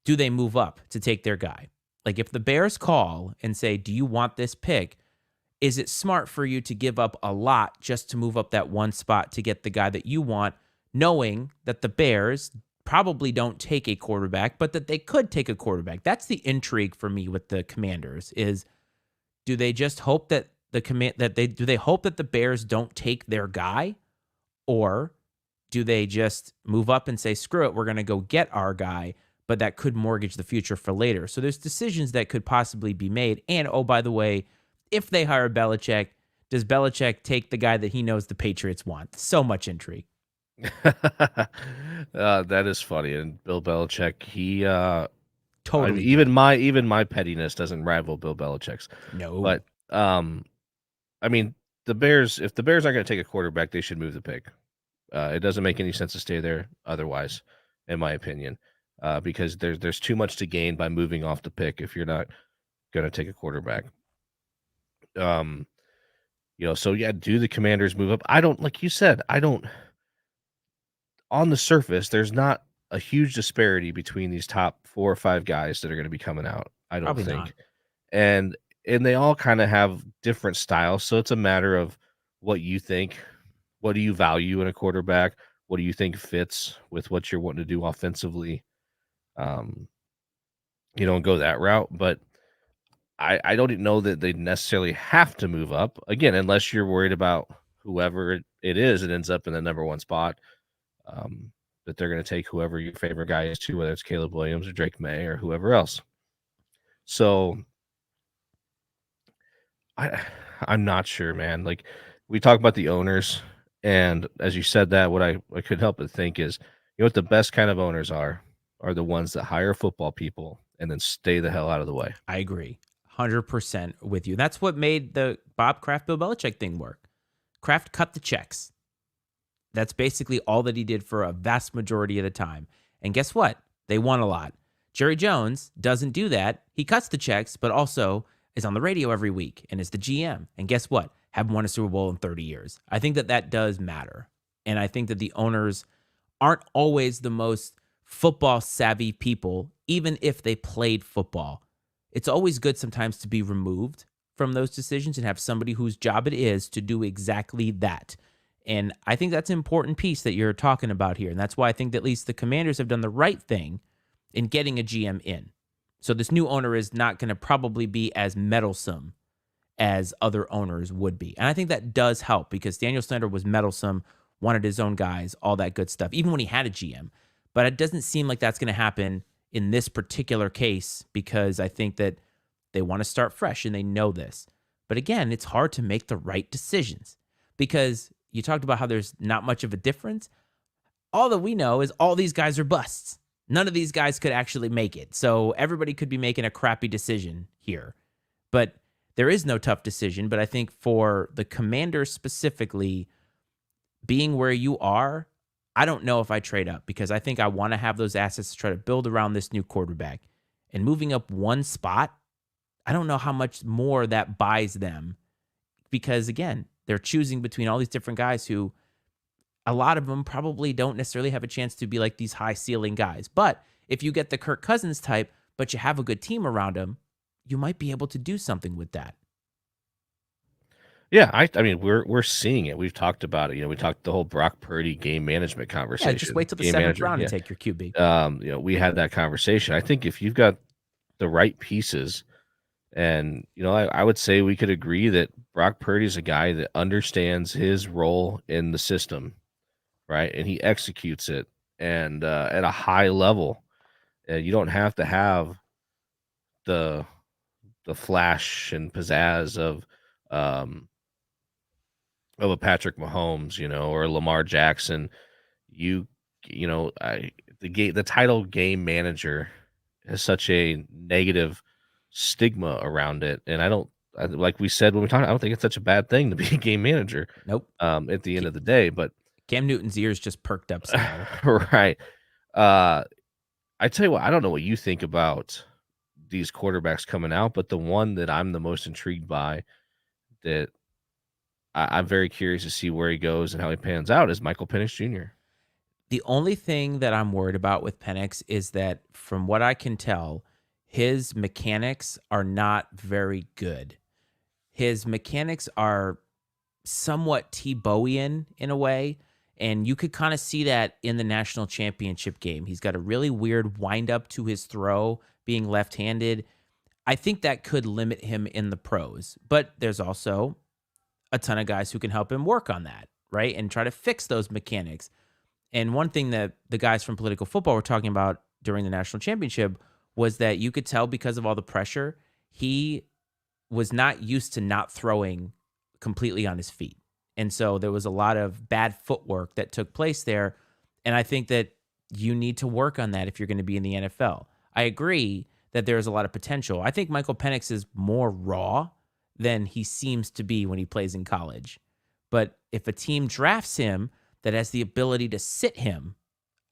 do they move up to take their guy? Like if the Bears call and say, do you want this pick? Is it smart for you to give up a lot just to move up that one spot to get the guy that you want, knowing that the Bears probably don't take a quarterback, but that they could take a quarterback? That's the intrigue for me with the Commanders is, do they just hope that do they hope that the Bears don't take their guy, or do they just move up and say, screw it, we're going to go get our guy, but that could mortgage the future for later? So there's decisions that could possibly be made. And oh, by the way, if they hire Belichick, does Belichick take the guy that he knows the Patriots want? So much intrigue.
That is funny. And Bill Belichick, he I mean,
Totally
even
good.
my pettiness doesn't rival Bill Belichick's.
No,
But I mean, if the Bears aren't going to take a quarterback, they should move the pick. It doesn't make any sense to stay there otherwise, in my opinion, because there's too much to gain by moving off the pick if you're not going to take a quarterback. Um, so yeah, do the Commanders move up? I don't, like you said, I don't. On the surface, there's not a huge disparity between these top 4 or 5 guys that are going to be coming out. I don't
probably not.
think, and they all kind of have different styles. So it's a matter of what you think. What do you value in a quarterback? What do you think fits with what you're wanting to do offensively? Um, and go that route. But I don't even know that they necessarily have to move up again, unless you're worried about whoever it is that ends up in the number 1 spot. That they're going to take whoever your favorite guy is too, whether it's Caleb Williams or Drake May or whoever else. So I'm not sure, man. Like we talk about the owners, and as you said that, what I could help but think is, what the best kind of owners are the ones that hire football people and then stay the hell out of the way.
I agree 100% with you. That's what made the Bob Kraft, Bill Belichick thing work. Kraft cut the checks. That's basically all that he did for a vast majority of the time. And guess what? They won a lot. Jerry Jones doesn't do that. He cuts the checks, but also is on the radio every week and is the GM. And guess what? Haven't won a Super Bowl in 30 years. I think that does matter. And I think that the owners aren't always the most football savvy people, even if they played football. It's always good sometimes to be removed from those decisions and have somebody whose job it is to do exactly that. And I think that's an important piece that you're talking about here. And that's why I think that at least the Commanders have done the right thing in getting a GM in. So this new owner is not going to probably be as meddlesome as other owners would be. And I think that does help because Daniel Snyder was meddlesome, wanted his own guys, all that good stuff, even when he had a GM. But it doesn't seem like that's going to happen in this particular case because I think that they want to start fresh and they know this. But again, it's hard to make the right decisions because you talked about how there's not much of a difference. All that we know is all these guys are busts. None of these guys could actually make it. So everybody could be making a crappy decision here. But there is no tough decision. But I think for the Commanders specifically, being where you are, I don't know if I trade up because I think I want to have those assets to try to build around this new quarterback. And moving up one spot, I don't know how much more that buys them because, again, they're choosing between all these different guys who a lot of them probably don't necessarily have a chance to be like these high ceiling guys. But if you get the Kirk Cousins type, but you have a good team around him, you might be able to do something with that.
Yeah, I mean, we're seeing it. We've talked about it. We talked the whole Brock Purdy game management conversation.
Yeah, just wait till the
game
seventh
manager,
round
yeah.
and take your QB.
We had that conversation. I think if you've got the right pieces, and I would say we could agree that Brock Purdy's a guy that understands his role in the system, right? And he executes it, and at a high level. You don't have to have the flash and pizzazz of a Patrick Mahomes, or Lamar Jackson. The title game manager has such a negative stigma around it, and like we said when we talked, I don't think it's such a bad thing to be a game manager.
Nope.
At the end of the day, but
Cam Newton's ears just perked up some more.
right. I tell you what, I don't know what you think about these quarterbacks coming out, but the one that I'm the most intrigued by, that I'm very curious to see where he goes and how he pans out, is Michael Penix Jr.
The only thing that I'm worried about with Penix is that, from what I can tell, his mechanics are not very good. His mechanics are somewhat Tebowian in a way, and you could kind of see that in the national championship game. He's got a really weird wind up to his throw, being left-handed. I think that could limit him in the pros, but there's also a ton of guys who can help him work on that, right? And try to fix those mechanics. And one thing that the guys from Political Football were talking about during the national championship was that you could tell because of all the pressure, he was not used to not throwing completely on his feet. And so there was a lot of bad footwork that took place there. And I think that you need to work on that if you're going to be in the NFL. I agree that there's a lot of potential. I think Michael Penix is more raw than he seems to be when he plays in college. But if a team drafts him that has the ability to sit him,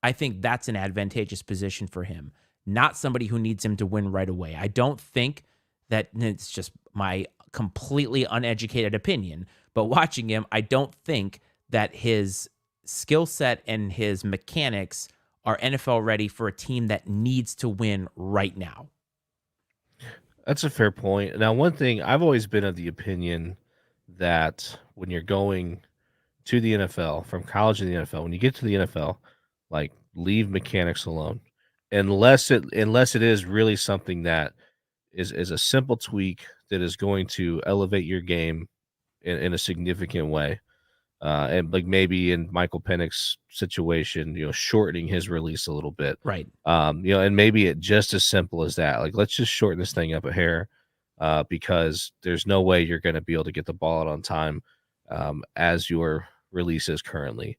I think that's an advantageous position for him, not somebody who needs him to win right away. I don't think that, it's just my completely uneducated opinion, but watching him, I don't think that his skill set and his mechanics are NFL ready for a team that needs to win right now.
That's a fair point. Now, one thing, I've always been of the opinion that when you're going to the NFL, from college to the NFL, when you get to the NFL, like, leave mechanics alone, unless it is really something that is a simple tweak that is going to elevate your game in a significant way. And like maybe in Michael Penix's situation, shortening his release a little bit.
Right.
And maybe it just as simple as that. Like, let's just shorten this thing up a hair, because there's no way you're going to be able to get the ball out on time, as your release is currently.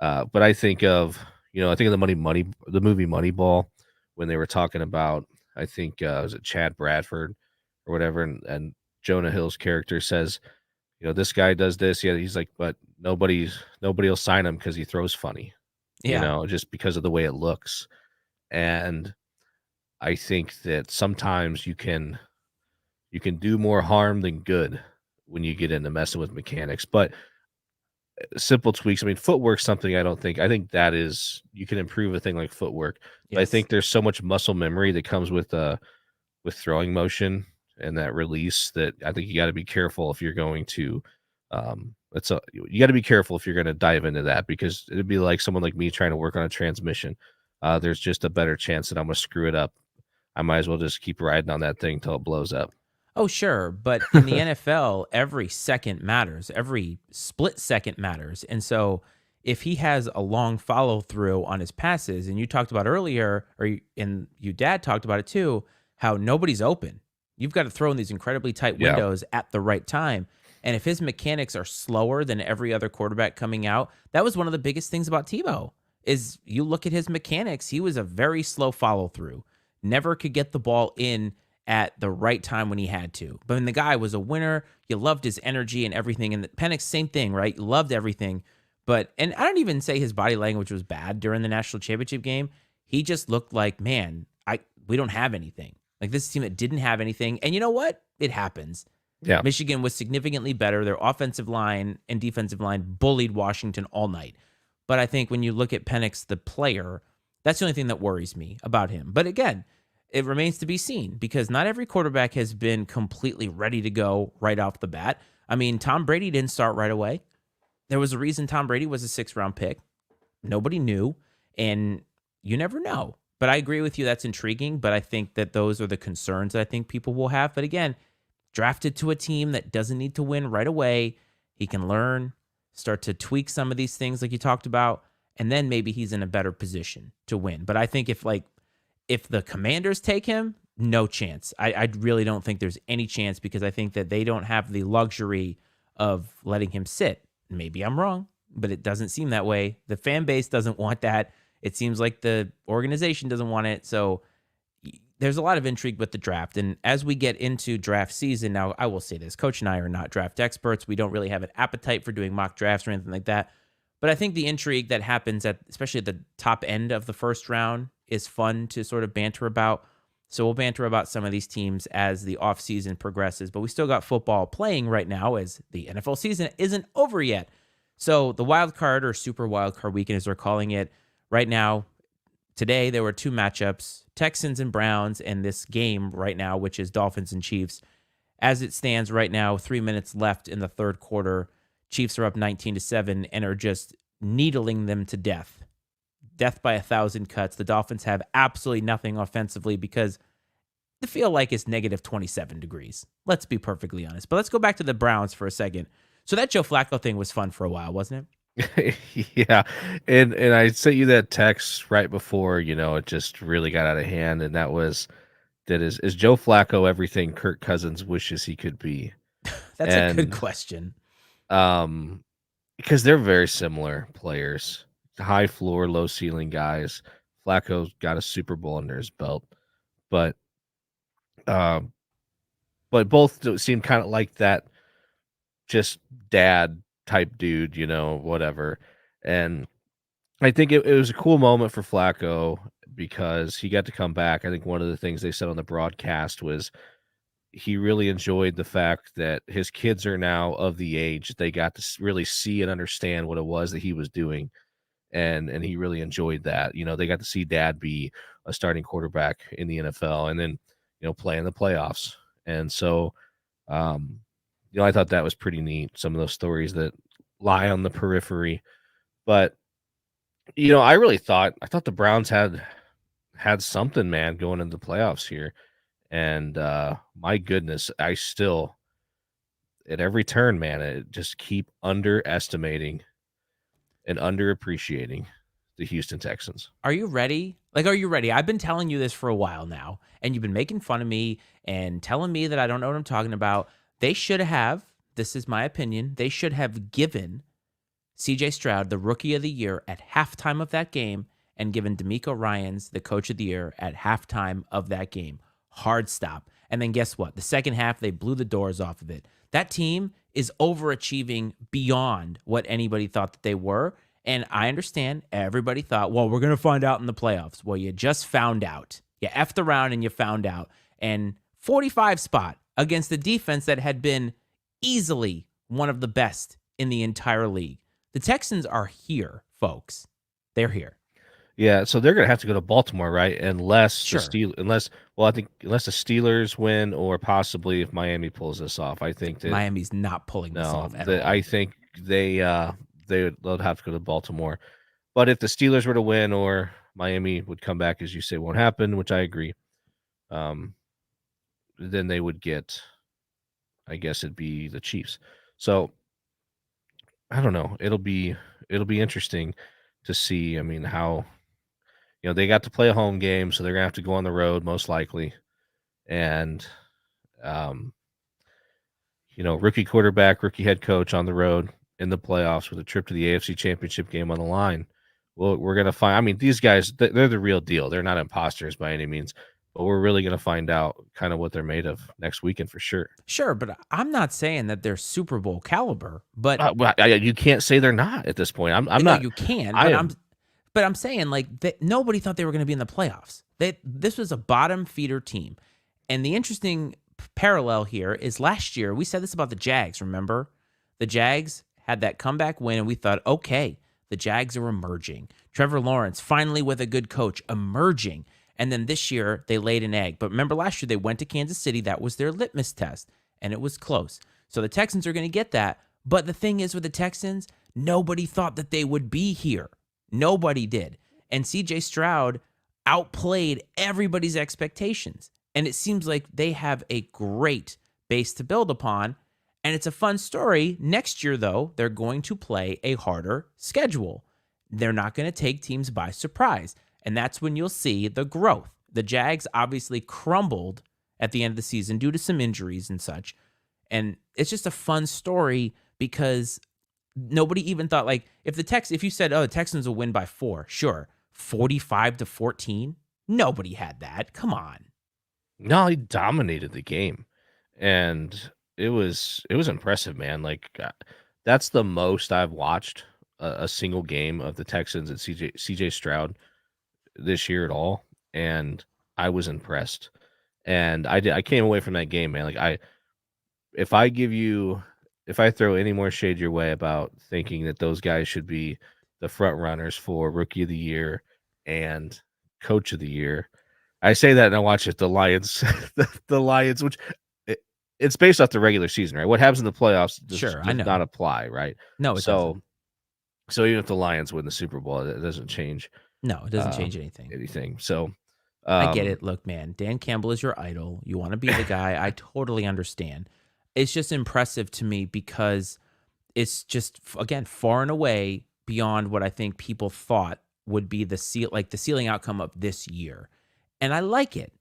But I think of the movie Moneyball, when they were talking about, I think, was it Chad Bradford or whatever, and Jonah Hill's character says, this guy does this. Yeah, he's like, but nobody will sign him because he throws funny.
Yeah.
Just because of the way it looks. And I think that sometimes you can You can do more harm than good when you get into messing with mechanics. But simple tweaks. I mean, footwork's something I think that is you can improve a thing like footwork. But I
Yes.
think there's so much muscle memory that comes with throwing motion and that release that I think you got to be careful if you're going to you got to be careful if you're going to dive into that, because it'd be like someone like me trying to work on a transmission. There's just a better chance that I'm going to screw it up. I might as well just keep riding on that thing till it blows up.
Oh, sure. But in the NFL, every second matters. Every split second matters. And so if he has a long follow through on his passes, and you talked about earlier, and your dad talked about it too, how nobody's open. You've got to throw in these incredibly tight
Yeah.
windows at the right time. And if his mechanics are slower than every other quarterback coming out, that was one of the biggest things about Tebow. Is you look at his mechanics, he was a very slow follow through. Never could get the ball in at the right time when he had to. But when the guy was a winner, you loved his energy and everything. And Penix, same thing, right? You loved everything. And I don't even say his body language was bad during the national championship game. He just looked like, man, we don't have anything. Like, this team that didn't have anything. And you know what? It happens.
Yeah.
Michigan was significantly better. Their offensive line and defensive line bullied Washington all night. But I think when you look at Penix, the player, that's the only thing that worries me about him. But again, it remains to be seen, because not every quarterback has been completely ready to go right off the bat. I mean, Tom Brady didn't start right away. There was a reason Tom Brady was a 6th-round pick. Nobody knew, and you never know. But I agree with you. That's intriguing, but I think that those are the concerns that I think people will have. But again, drafted to a team that doesn't need to win right away. He can learn, start to tweak some of these things like you talked about, and then maybe he's in a better position to win. But I think if the Commanders take him, no chance. I really don't think there's any chance, because I think that they don't have the luxury of letting him sit. Maybe I'm wrong, but it doesn't seem that way. The fan base doesn't want that. It seems like the organization doesn't want it. So there's a lot of intrigue with the draft. And as we get into draft season, now I will say this, Coach and I are not draft experts. We don't really have an appetite for doing mock drafts or anything like that. But I think the intrigue that happens especially at the top end of the first round is fun to sort of banter about. So we'll banter about some of these teams as the offseason progresses. But we still got football playing right now, as the NFL season isn't over yet. So the wild card, or super wild card weekend as they're calling it, right now, today there were 2 matchups, Texans and Browns, and this game right now, which is Dolphins and Chiefs. As it stands right now, 3 minutes left in the third quarter. Chiefs are up 19-7 and are just needling them to death. Death by 1,000 cuts. The Dolphins have absolutely nothing offensively, because the feel like it's negative 27 degrees. Let's be perfectly honest. But let's go back to the Browns for a second. So that Joe Flacco thing was fun for a while, wasn't it?
Yeah. And I sent you that text right before, it just really got out of hand. And that was that is Joe Flacco everything Kirk Cousins wishes he could be?
That's a good question.
Because they're very similar players. High floor, low ceiling guys. Flacco's got a Super Bowl under his belt. But both seem kind of like that, just dad type dude, whatever. And I think it was a cool moment for Flacco because he got to come back. I think one of the things they said on the broadcast was he really enjoyed the fact that his kids are now of the age they got to really see and understand what it was that he was doing. And he really enjoyed that. They got to see dad be a starting quarterback in the NFL and then, play in the playoffs. And so, I thought that was pretty neat. Some of those stories that lie on the periphery. But, I thought the Browns had something, man, going into the playoffs here. And my goodness, I still, at every turn, man, I just keep underestimating and underappreciating the Houston Texans.
Are you ready? Are you ready? I've been telling you this for a while now, and you've been making fun of me and telling me that I don't know what I'm talking about. They should have, this is my opinion, they should have given CJ Stroud the Rookie of the Year at halftime of that game and given D'Amico Ryans the Coach of the Year at halftime of that game. Hard stop. And then guess what? The second half, they blew the doors off of it. That team is overachieving beyond what anybody thought that they were. And I understand everybody thought, well, we're going to find out in the playoffs. Well, you just found out. You effed around and you found out. And 45 spot against a defense that had been easily one of the best in the entire league. The Texans are here, folks. They're here.
Yeah, so they're gonna have to go to Baltimore, right?
Sure.
I think unless the Steelers win or possibly if Miami pulls this off. I think that
Miami's not pulling this
no,
off at
I
all.
think they'll have to go to Baltimore. But if the Steelers were to win or Miami would come back, as you say, won't happen, which I agree. Um, then they would get, I guess it'd be the Chiefs. So I don't know. It'll be interesting to see. I mean, how they got to play a home game, so they're gonna have to go on the road most likely, and um, rookie quarterback, rookie head coach on the road in the playoffs with a trip to the AFC Championship game on the line. Well, we're gonna find. I mean, these guys, they're the real deal. They're not imposters by any means, but we're really gonna find out kind of what they're made of next weekend for sure.
Sure, but I'm not saying that they're Super Bowl caliber, but
You can't say they're not at this point. I'm
no,
not.
you can,
I am.
but I'm saying like that nobody thought they were going to be in the playoffs. This was a bottom feeder team. And the interesting parallel here is last year we said this about the Jags, remember? The Jags had that comeback win and we thought, "Okay, the Jags are emerging. Trevor Lawrence finally with a good coach emerging." And then this year they laid an egg. But remember last year they went to Kansas City, that was their litmus test, and it was close. So the Texans are going to get that. But the thing is with the Texans, nobody thought that they would be here. Nobody did. And CJ Stroud outplayed everybody's expectations. And it seems like they have a great base to build upon. And it's a fun story. Next year, though, they're going to play a harder schedule. They're not going to take teams by surprise. And that's when you'll see the growth. The Jags obviously crumbled at the end of the season due to some injuries and such. And it's just a fun story because nobody even thought like if you said, oh, the Texans will win by 4, sure. 45-14. Nobody had that. Come on.
No, he dominated the game, and it was impressive, man. Like that's the most I've watched a single game of the Texans and CJ Stroud this year at all, and I was impressed. And I came away from that game, man. Like if I give you if I throw any more shade your way about thinking that those guys should be the front runners for rookie of the year and coach of the year, I say that and I watch it. The Lions, the Lions, which it's based off the regular season, right? What happens in the playoffs
Sure, I
does
know.
not apply, right?
No, it doesn't.
So, so even if the Lions win the Super Bowl, it doesn't change
No, it doesn't
uh,
change anything.
anything. So,
I get
um,
it. Look, man, Dan Campbell is your idol. You want to be the guy. I totally understand. It's just impressive to me because it's just again far and away beyond what I think people thought would be the ceiling outcome of this year. And I like it.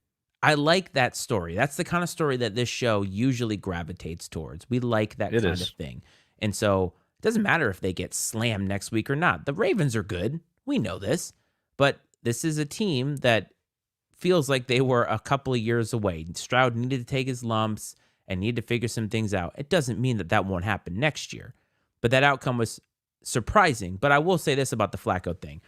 I like that story. That's the kind of story that this show usually gravitates towards. We like that
it
kind of
is.
thing. And so it doesn't matter if they get slammed next week or not. The Ravens are good. We know this. But this is a team that feels like they were a couple of years away. Stroud needed to take his lumps and needed to figure some things out. It doesn't mean that that won't happen next year. But that outcome was surprising. But I will say this about the Flacco thing.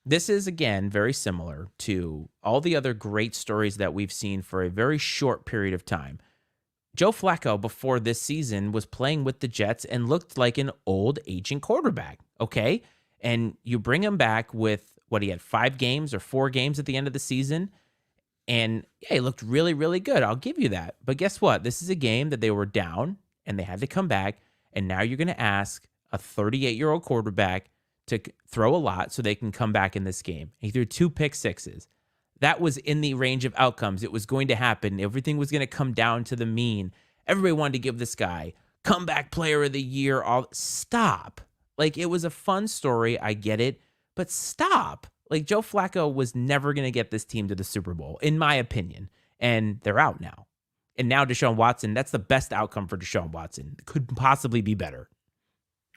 This is, again, very similar to all the other great stories that we've seen for a very short period of time. Joe Flacco, before this season, was playing with the Jets and looked like an old, aging quarterback, okay? And you bring him back with, what, he had 5 games or 4 games at the end of the season, and yeah, he looked really, really good. I'll give you that. But guess what? This is a game that they were down, and they had to come back, and now you're going to ask a 38-year-old quarterback to throw a lot so they can come back in this game. He threw 2 pick sixes. That was in the range of outcomes. It was going to happen. Everything was going to come down to the mean. Everybody wanted to give this guy comeback player of the year. All stop. Like, it was a fun story. I get it, but stop. Like, Joe Flacco was never going to get this team to the Super Bowl, in my opinion. And they're out now. And now Deshaun Watson, that's the best outcome for Deshaun Watson. Could possibly be better.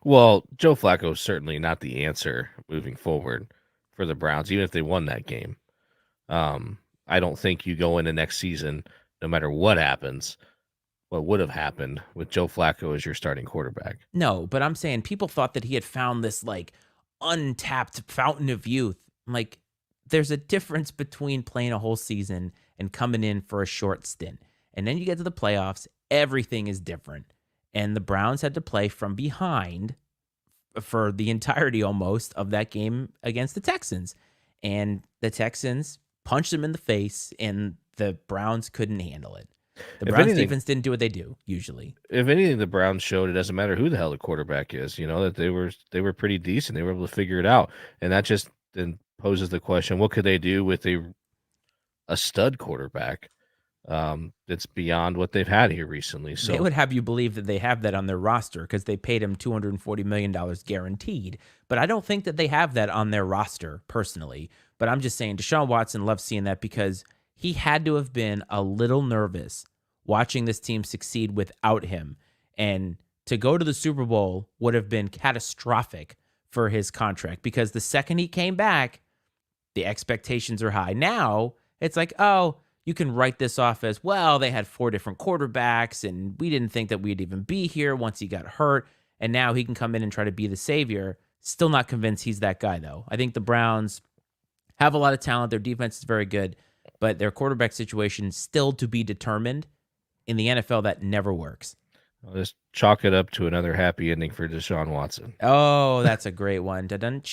Well, Joe Flacco is certainly not the answer moving forward for the Browns, even if they won that game. I don't think you go into next season, no matter what happens, what would have happened with Joe Flacco as your starting quarterback.
No, but I'm saying people thought that he had found this like untapped fountain of youth. Like, there's a difference between playing a whole season and coming in for a short stint. And then you get to the playoffs, everything is different. And the Browns had to play from behind for the entirety almost of that game against the Texans. And the Texans punched them in the face, and the Browns couldn't handle it. The
If
Browns
anything,
defense didn't do what they do usually.
if anything, the Browns showed it doesn't matter who the hell the quarterback is. That they were pretty decent. They were able to figure it out, and that just then poses the question: what could they do with a stud quarterback? That's beyond what they've had here recently.
They
So
would have you believe that they have that on their roster because they paid him $240 million guaranteed. But I don't think that they have that on their roster personally. But I'm just saying Deshaun Watson loves seeing that because he had to have been a little nervous watching this team succeed without him. And to go to the Super Bowl would have been catastrophic for his contract because the second he came back, the expectations are high. Now it's like, oh, you can write this off as, well, they had 4 different quarterbacks and we didn't think that we'd even be here once he got hurt. And now he can come in and try to be the savior. Still not convinced he's that guy, though. I think the Browns have a lot of talent. Their defense is very good, but their quarterback situation still to be determined. In the NFL, that never works.
I'll just chalk it up to another happy ending for Deshaun Watson.
Oh, that's a great one. Dun-dun.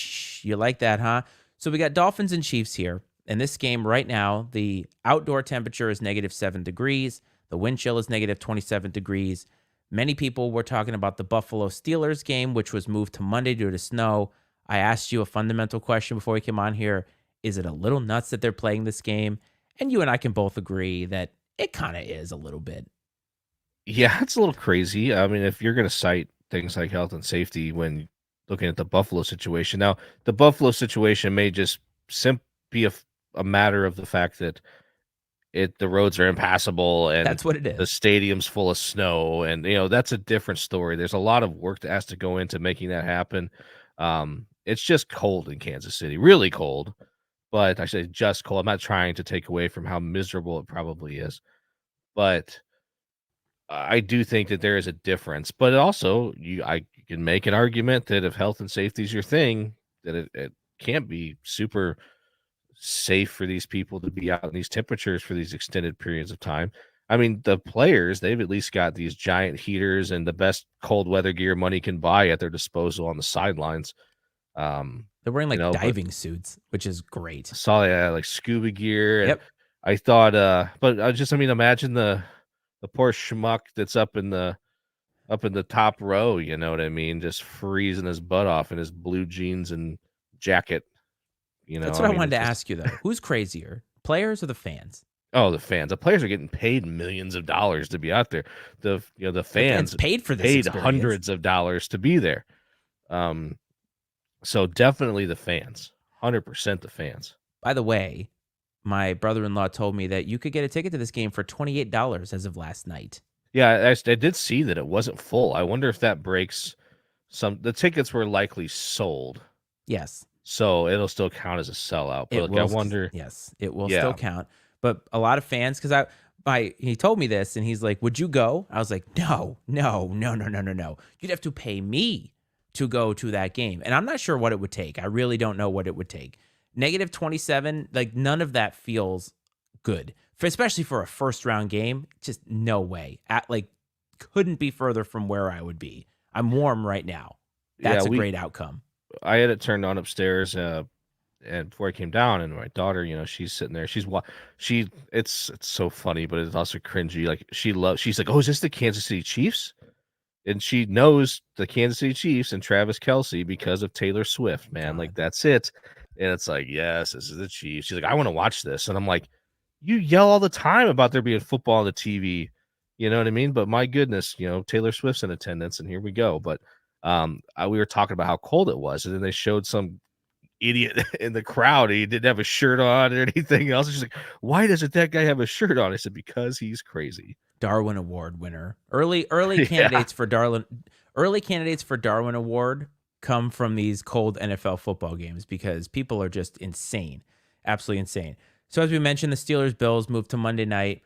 You like that, huh? So we got Dolphins and Chiefs here. In this game right now, the outdoor temperature is -7 degrees. The wind chill is -27 degrees. Many people were talking about the Buffalo Steelers game, which was moved to Monday due to snow. I asked you a fundamental question before we came on here. Is it a little nuts that they're playing this game? And you and I can both agree that it kind of is a little bit.
Yeah, it's a little crazy. I mean, if you're going to cite things like health and safety when looking at the Buffalo situation, now the Buffalo situation may just be a matter of the fact that the roads are impassable and
That's what it
the
is.
stadium's full of snow, and that's a different story. There's a lot of work that has to go into making that happen. It's just cold in Kansas City, really cold, but I say just cold. I'm not trying to take away from how miserable it probably is, but I do think that there is a difference. But also, you can make an argument that if health and safety is your thing, that it can't be super safe for these people to be out in these temperatures for these extended periods of time. I mean, the players, they've at least got these giant heaters and the best cold weather gear money can buy at their disposal on the sidelines.
They're wearing like
But
diving suits, which is great.
I saw like scuba gear, and
Yep.
I thought, but I mean, imagine the poor schmuck that's up in the top row, you know what I mean, just freezing his butt off in his blue jeans and jacket.
That's
I
what I
mean,
wanted
it's
to
just
ask you, though. Who's crazier, players or the fans?
oh, the fans. The players are getting paid millions of dollars to be out there. The
The fans
fans
paid for this
paid
experience.
hundreds of dollars to be there. So definitely the fans. 100% the fans.
By the way, my brother-in-law told me that you could get a ticket to this game for $28 as of last night.
Yeah, I did see that it wasn't full. I wonder if that breaks the tickets were likely sold.
Yes.
So it'll still count as a sellout. But
It
look, I
will.
wonder.
Yes, it will still
Yeah.
count. But a lot of fans, because he told me this, and he's like, "Would you go?" I was like, "No, no, no, no, no, no, no. You'd have to pay me to go to that game, and I'm not sure what it would take. I really don't know what it would take. -27, like none of that feels good, especially for a first round game. Just no way. Couldn't be further from where I would be. I'm warm right now.
Yeah,
That's a great outcome.
I had it turned on upstairs, and before I came down, and my daughter, she's sitting there. It's so funny, but it's also cringy. Like she's like, "Oh, is this the Kansas City Chiefs?" And she knows the Kansas City Chiefs and Travis Kelce because of Taylor Swift, man. Like
God.
that's it. And it's like, yes, this is the Chiefs. She's like, I want to watch this. And I'm like, you yell all the time about there being football on the TV. You know what I mean? But my goodness, Taylor Swift's in attendance, and here we go. But we were talking about how cold it was, and then they showed some idiot in the crowd. He didn't have a shirt on or anything else. She's like, why doesn't that guy have a shirt on? I said, because he's crazy.
Darwin Award winner. Early
Yeah.
candidates for Darwin Award come from these cold NFL football games because people are just insane. Absolutely insane. So as we mentioned, the Steelers Bills moved to Monday night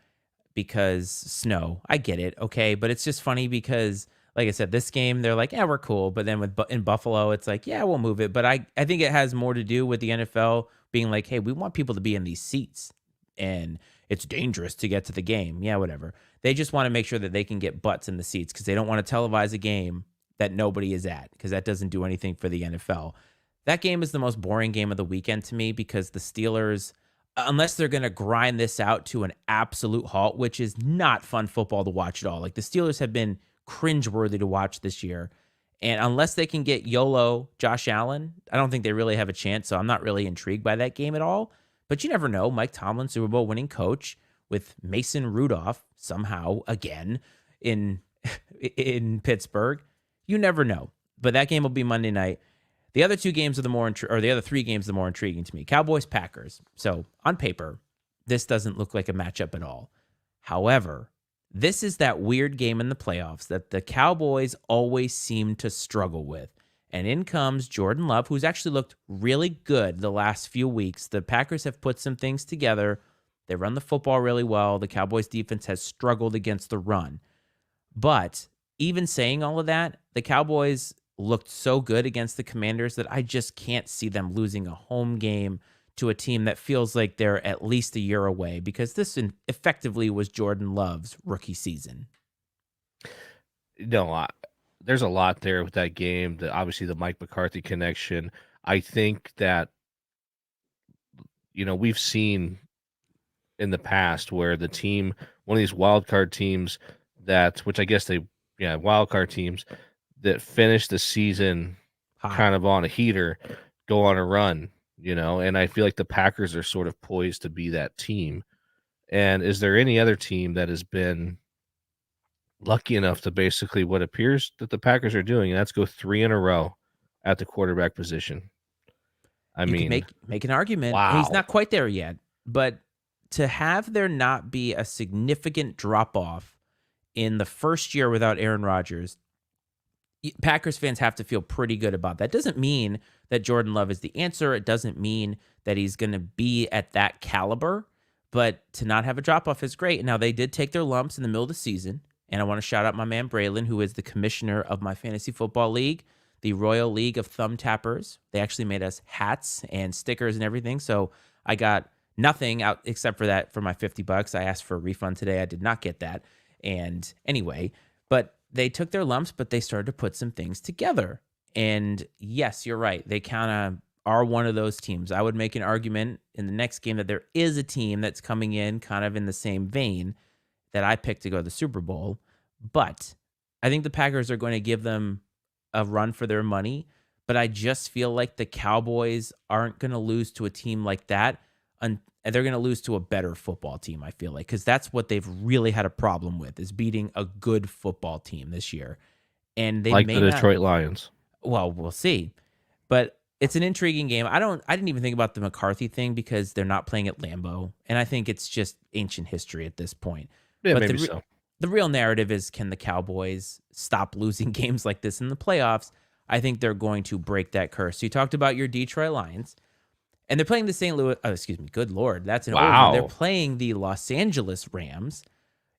because snow. I get it, okay, but it's just funny because like I said, this game they're like, "Yeah, we're cool." But then in Buffalo, it's like, "Yeah, we'll move it." But I think it has more to do with the NFL being like, "Hey, we want people to be in these seats." And it's dangerous to get to the game. Yeah, whatever. They just want to make sure that they can get butts in the seats because they don't want to televise a game that nobody is at because that doesn't do anything for the NFL. That game is the most boring game of the weekend to me because the Steelers, unless they're going to grind this out to an absolute halt, which is not fun football to watch at all. Like the Steelers have been cringeworthy to watch this year. And unless they can get YOLO Josh Allen, I don't think they really have a chance. So I'm not really intrigued by that game at all. But you never know. Mike Tomlin, Super Bowl winning coach with Mason Rudolph somehow again in in Pittsburgh. You never know. But that game will be Monday night. The other two games are the other three games are the more intriguing to me. Cowboys, Packers. So on paper, this doesn't look like a matchup at all. However, this is that weird game in the playoffs that the Cowboys always seem to struggle with. And in comes Jordan Love, who's actually looked really good the last few weeks. The Packers have put some things together. They run the football really well. The Cowboys defense has struggled against the run. But even saying all of that, the Cowboys looked so good against the Commanders that I just can't see them losing a home game to a team that feels like they're at least a year away because this effectively was Jordan Love's rookie season.
No, there's a lot there with that game. Obviously, the Mike McCarthy connection. I think that, we've seen in the past where the team, one of these wild card teams which I guess wild card teams that finish the season kind of on a heater, go on a run, and I feel like the Packers are sort of poised to be that team. And is there any other team that has been lucky enough to basically what appears that the Packers are doing, and that's go 3 in a row at the quarterback position?
You could make an argument.
Wow.
And he's not quite there yet, but to have there not be a significant drop off in the first year without Aaron Rodgers, Packers fans have to feel pretty good about that. Doesn't mean that Jordan Love is the answer. It doesn't mean that he's going to be at that caliber, but to not have a drop off is great. Now, they did take their lumps in the middle of the season, and I want to shout out my man Braylon, who is the commissioner of my fantasy football league, the Royal League of Thumb Tappers. They actually made us hats and stickers and everything, so I got nothing out except for that for my $50. I asked for a refund today. I did not get that. And anyway, but they took their lumps, but they started to put some things together. And yes, you're right. They kind of are one of those teams. I would make an argument in the next game that there is a team that's coming in kind of in the same vein that I picked to go to the Super Bowl. But I think the Packers are going to give them a run for their money. But I just feel like the Cowboys aren't going to lose to a team like that. And they're going to lose to a better football team, I feel like, because that's what they've really had a problem with, is beating a good football team this year. And they
like
may
the Detroit Lions.
Well, we'll see. But it's an intriguing game. I didn't even think about the McCarthy thing because they're not playing at Lambeau. And I think it's just ancient history at this point.
Yeah,
but
maybe so.
The real narrative is, can the Cowboys stop losing games like this in the playoffs? I think they're going to break that curse. So you talked about your Detroit Lions. And they're playing the St. Louis, good Lord, that's an old one. They're playing the Los Angeles Rams,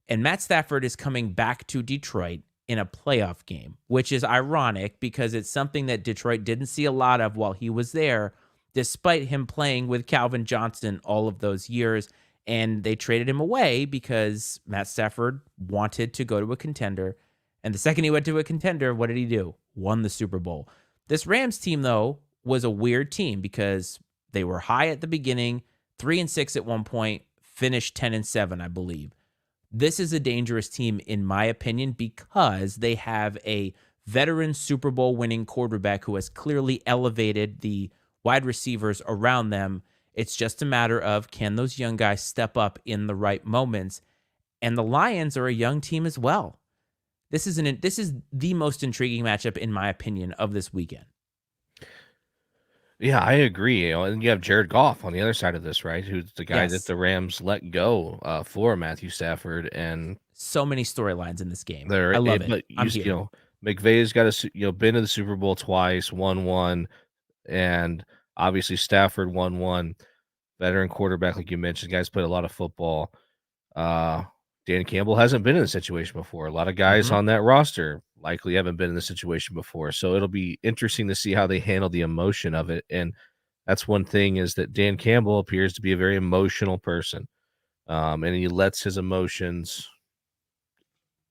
and Matt Stafford is coming back to Detroit in a playoff game, which is ironic because it's something that Detroit didn't see a lot of while he was there, despite him playing with Calvin Johnson all of those years. And they traded him away because Matt Stafford wanted to go to a contender. And the second he went to a contender, what did he do? Won the Super Bowl. This Rams team, though, was a weird team because they were high at the beginning, 3-6 at one point, finished 10-7, I believe. This is a dangerous team, in my opinion, because they have a veteran Super Bowl winning quarterback who has clearly elevated the wide receivers around them. It's just a matter of, can those young guys step up in the right moments? And the Lions are a young team as well. This is the most intriguing matchup, in my opinion, of this weekend.
Yeah, I agree. And you have Jared Goff on the other side of this, right? Who's the guy that the Rams let go for Matthew Stafford, and
so many storylines in this game. I love it. But
McVay's got been to the Super Bowl twice, won one, and obviously Stafford won one. Veteran quarterback, like you mentioned, guys played a lot of football. Dan Campbell hasn't been in a situation before. A lot of guys on that roster likely haven't been in this situation before. So it'll be interesting to see how they handle the emotion of it. And that's one thing, is that Dan Campbell appears to be a very emotional person. and he lets his emotions,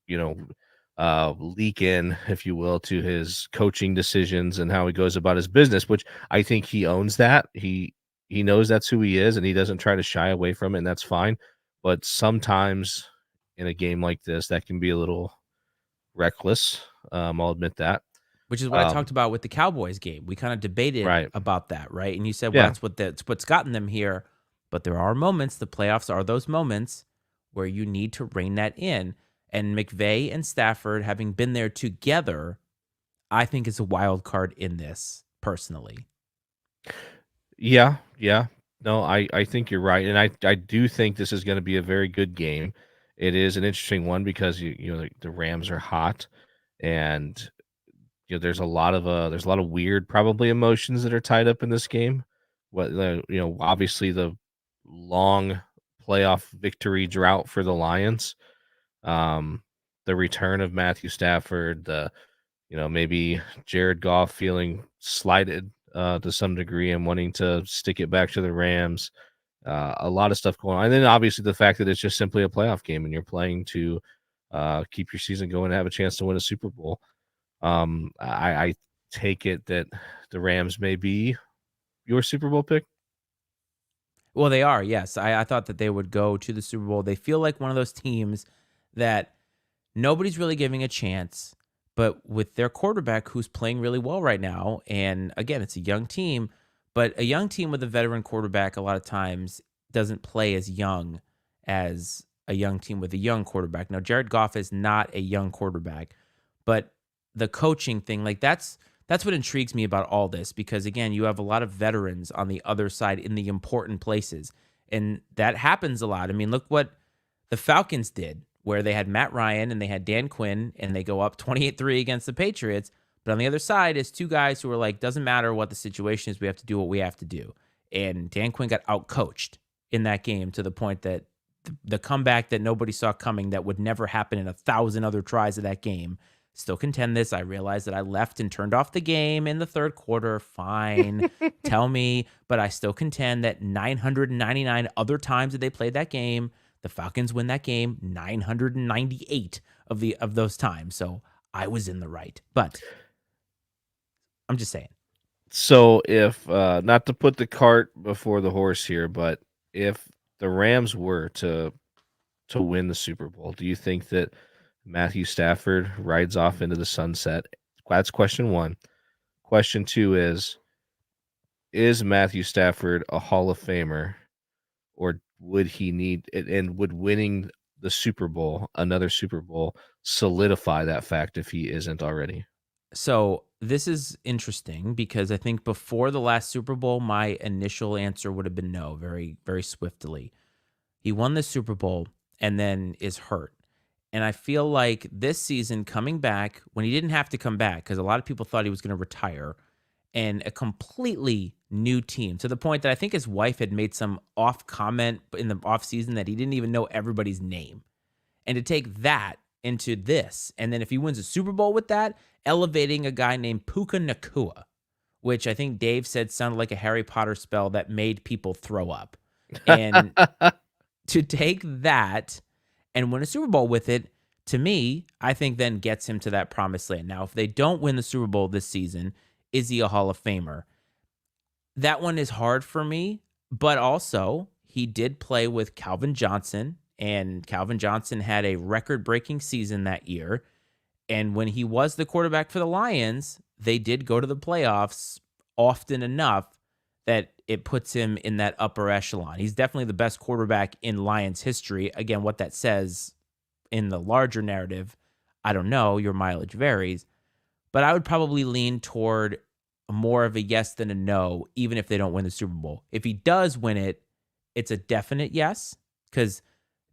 you know, leak in, if you will, to his coaching decisions and how he goes about his business, which I think he owns that. He knows that's who he is, and he doesn't try to shy away from it, and that's fine. But sometimes in a game like this, that can be a little reckless. I'll admit that.
Which is what I
Um,
talked about with the Cowboys game. We kind of debated
right.
about that, right? And you said, well,
Yeah.
that's what's gotten them here. But there are moments, the playoffs are those moments where you need to rein that in. And McVay and Stafford having been there together, I think is a wild card in this, personally.
Yeah. Yeah. No, I think you're right. And I do think this is going to be a very good game. It is an interesting one because the Rams are hot, and there's a lot of weird probably emotions that are tied up in this game. Obviously the long playoff victory drought for the Lions, um, the return of Matthew Stafford, maybe Jared Goff feeling slighted to some degree and wanting to stick it back to the Rams. A lot of stuff going on, and then obviously the fact that it's just simply a playoff game and you're playing to keep your season going and have a chance to win a Super Bowl. I take it that the Rams may be your Super Bowl pick.
Well, they are, yes. I thought that they would go to the Super Bowl. They feel like one of those teams that nobody's really giving a chance, but with their quarterback who's playing really well right now, and again, it's a young team, but a young team with a veteran quarterback a lot of times doesn't play as young as a young team with a young quarterback. Now, Jared Goff is not a young quarterback, but the coaching thing, like that's what intrigues me about all this because again, you have a lot of veterans on the other side in the important places, and that happens a lot. I mean, look what the Falcons did, where they had Matt Ryan and they had Dan Quinn, and they go up 28-3 against the Patriots. But on the other side is two guys who are like, doesn't matter what the situation is, we have to do what we have to do. And Dan Quinn got outcoached in that game to the point that the comeback that nobody saw coming, that would never happen in 1,000 other tries of that game. Still contend this. I realized that I left and turned off the game in the third quarter. Fine. Tell me. But I still contend that 999 other times that they played that game, the Falcons win that game 998 of those times. So I was in the right. But I'm just saying.
So if not to put the cart before the horse here, but if the Rams were to win the Super Bowl, do you think that Matthew Stafford rides off into the sunset? That's question one. Question two is Matthew Stafford a Hall of Famer, or would he need and would winning the Super Bowl, another Super Bowl, solidify that fact if he isn't already?
So this is interesting because I think before the last Super Bowl, my initial answer would have been no, very, very swiftly. He won the Super Bowl and then is hurt. And I feel like this season coming back when he didn't have to come back because a lot of people thought he was going to retire, and a completely new team to the point that I think his wife had made some off comment in the off season that he didn't even know everybody's name. And to take that into this, and then if he wins a Super Bowl with that, elevating a guy named Puka Nakua, which I think Dave said sounded like a Harry Potter spell that made people throw up. And to take that and win a Super Bowl with it, to me, I think then gets him to that promised land. Now, if they don't win the Super Bowl this season, is he a Hall of Famer? That one is hard for me, but also he did play with Calvin Johnson, and Calvin Johnson had a record-breaking season that year. And when he was the quarterback for the Lions, they did go to the playoffs often enough that it puts him in that upper echelon. He's definitely the best quarterback in Lions history. Again, what that says in the larger narrative, I don't know. Your mileage varies. But I would probably lean toward more of a yes than a no, even if they don't win the Super Bowl. If he does win it, it's a definite yes, because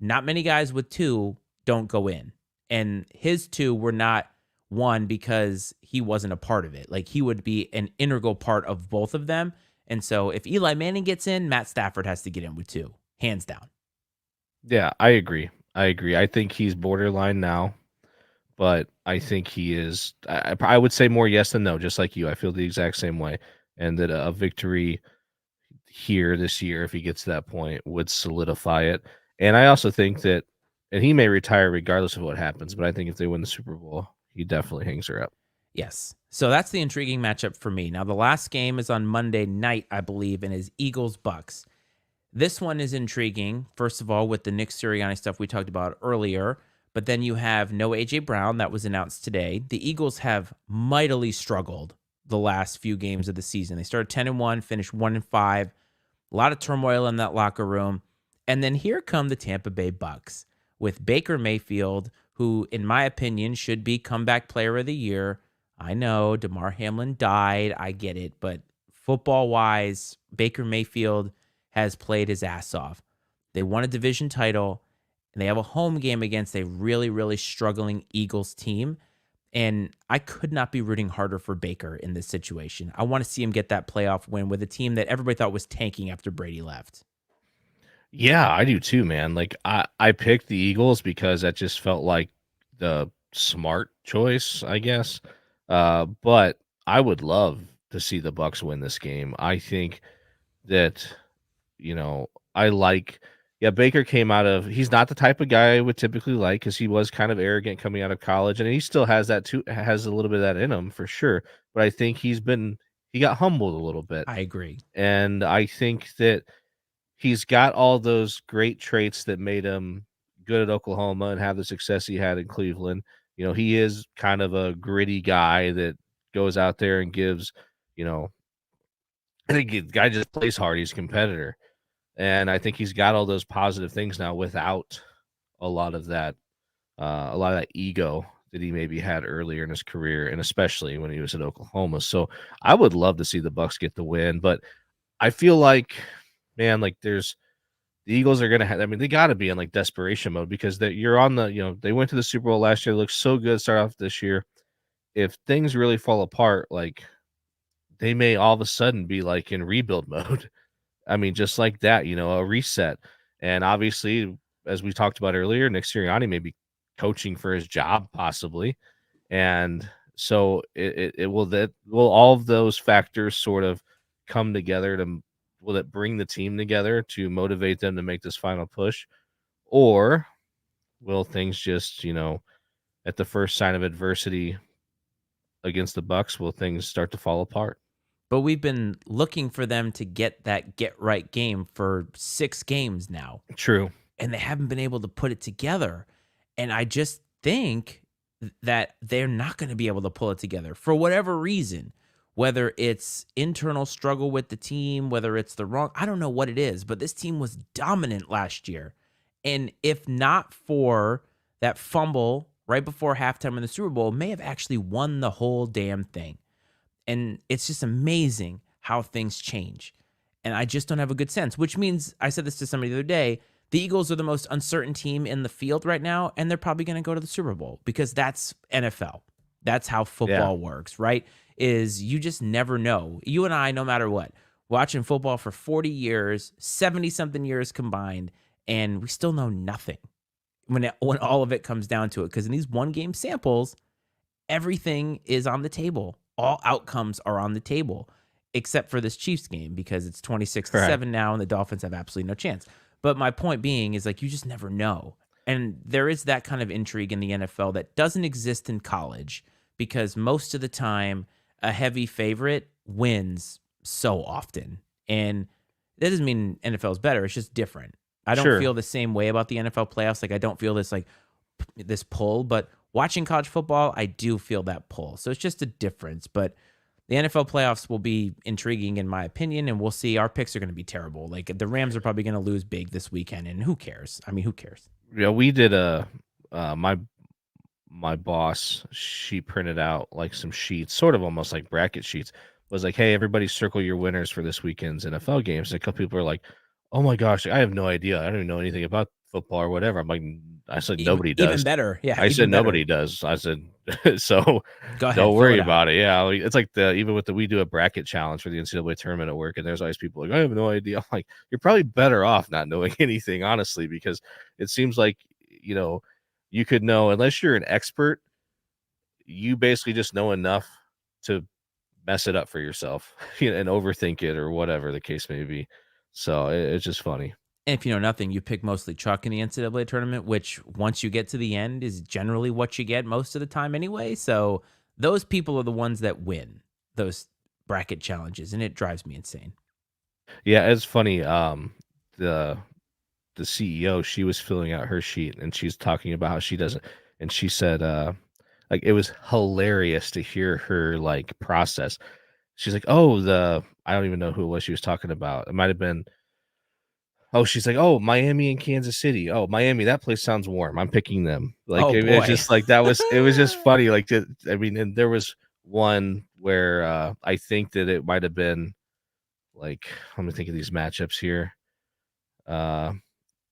not many guys with two don't go in. And his two were not one because he wasn't a part of it. Like he would be an integral part of both of them. And so if Eli Manning gets in, Matt Stafford has to get in with two, hands down.
Yeah, I agree. I agree. I think he's borderline now, but I think he is. I would say more yes than no, just like you. I feel the exact same way, and that a victory here this year, if he gets to that point, would solidify it. And I also think that, and he may retire regardless of what happens, but I think if they win the Super Bowl, he definitely hangs her up.
Yes. So that's the intriguing matchup for me. Now, the last game is on Monday night, I believe, and is Eagles Bucks. This one is intriguing, first of all, with the Nick Sirianni stuff we talked about earlier. But then you have no A.J. Brown. That was announced today. The Eagles have mightily struggled the last few games of the season. They started 10-1, finished 1-5. A lot of turmoil in that locker room. And then here come the Tampa Bay Bucks with Baker Mayfield, who, in my opinion, should be comeback player of the year. I know DeMar Hamlin died. I get it. But football-wise, Baker Mayfield has played his ass off. They won a division title, and they have a home game against a really, really struggling Eagles team. And I could not be rooting harder for Baker in this situation. I want to see him get that playoff win with a team that everybody thought was tanking after Brady left.
Yeah, I do too, man. Like I picked the Eagles because that just felt like the smart choice, I guess. But I would love to see the Bucks win this game. I think that, you know, I like yeah, Baker came out of he's not the type of guy I would typically like because he was kind of arrogant coming out of college, and he still has that too has a little bit of that in him for sure. But I think he got humbled a little bit.
I agree.
And I think that he's got all those great traits that made him good at Oklahoma and have the success he had in Cleveland. You know, he is kind of a gritty guy that goes out there and gives, you know, I think the guy just plays hard. He's a competitor. And I think he's got all those positive things now without a lot of that, a lot of that ego that he maybe had earlier in his career, and especially when he was at Oklahoma. So I would love to see the Bucks get the win, but I feel like, man, like there's the Eagles are gonna have. I mean, they got to be in like desperation mode because you're on the. You know, they went to the Super Bowl last year. They looked so good. Start off this year. If things really fall apart, like they may all of a sudden be like in rebuild mode. I mean, just like that, you know, a reset. And obviously, as we talked about earlier, Nick Sirianni may be coaching for his job possibly, and so it will that will all of those factors sort of come together to will it bring the team together to motivate them to make this final push, or will things just, you know, at the first sign of adversity against the Bucks, will things start to fall apart?
But we've been looking for them to get that get right game for 6 games now,
True.
and they haven't been able to put it together. And I just think that they're not going to be able to pull it together for whatever reason, whether it's internal struggle with the team, whether it's the wrong, I don't know what it is, but this team was dominant last year. And if not for that fumble right before halftime in the Super Bowl, may have actually won the whole damn thing. And it's just amazing how things change. And I just don't have a good sense, which means I said this to somebody the other day. The Eagles are the most uncertain team in the field right now, and they're probably going to go to the Super Bowl because that's NFL. That's how
Yeah.
football works, right? Is you just never know. You and I, no matter what, watching football for 40 years, 70 something years combined, and we still know nothing when all of it comes down to it. Because in these one game samples, everything is on the table. All outcomes are on the table, except for this Chiefs game because it's 26-7 now, and the Dolphins have absolutely no chance. But my point being is like you just never know. And there is that kind of intrigue in the NFL that doesn't exist in college because most of the time a heavy favorite wins so often. And that doesn't mean NFL is better. It's just different. I don't
Sure.
feel the same way about the NFL playoffs. Like I don't feel this pull, but watching college football, I do feel that pull. So it's just a difference. But the NFL playoffs will be intriguing in my opinion, and we'll see. Our picks are going to be terrible. Like the Rams are probably going to lose big this weekend, and who cares? I mean, who cares?
Yeah, we did a my boss, she printed out like some sheets, sort of almost like bracket sheets. Was like, hey, everybody circle your winners for this weekend's NFL games. And a couple people are like, oh my gosh, I have no idea. I don't even know anything about football or whatever. I'm like, I said nobody
Even
does.
better. Yeah,
I said
even better.
nobody does. I said, so
Go ahead,
don't
throw
worry
it out.
about it. Yeah, like, it's like the even with the we do a bracket challenge for the NCAA tournament at work, and there's always people like, I have no idea. I'm like, you're probably better off not knowing anything, honestly, because it seems like, you know, you could know unless you're an expert, you basically just know enough to mess it up for yourself and overthink it or whatever the case may be. So it's just funny.
And if you know nothing, you pick mostly chalk in the NCAA tournament, which once you get to the end is generally what you get most of the time anyway. So those people are the ones that win those bracket challenges, and it drives me insane.
Yeah, it's funny. The the CEO, she was filling out her sheet and she's talking about how she doesn't, and she said, like it was hilarious to hear her like process. She's like, "Oh, I don't even know who it was she was talking about. It might have been oh, she's like, "Oh, Miami and Kansas City. Oh, Miami, that place sounds warm. I'm picking them." Like
Oh
it's
boy.
just like it was just funny. Like I mean, and there was one where I think that it might have been like let me think of these matchups here. Uh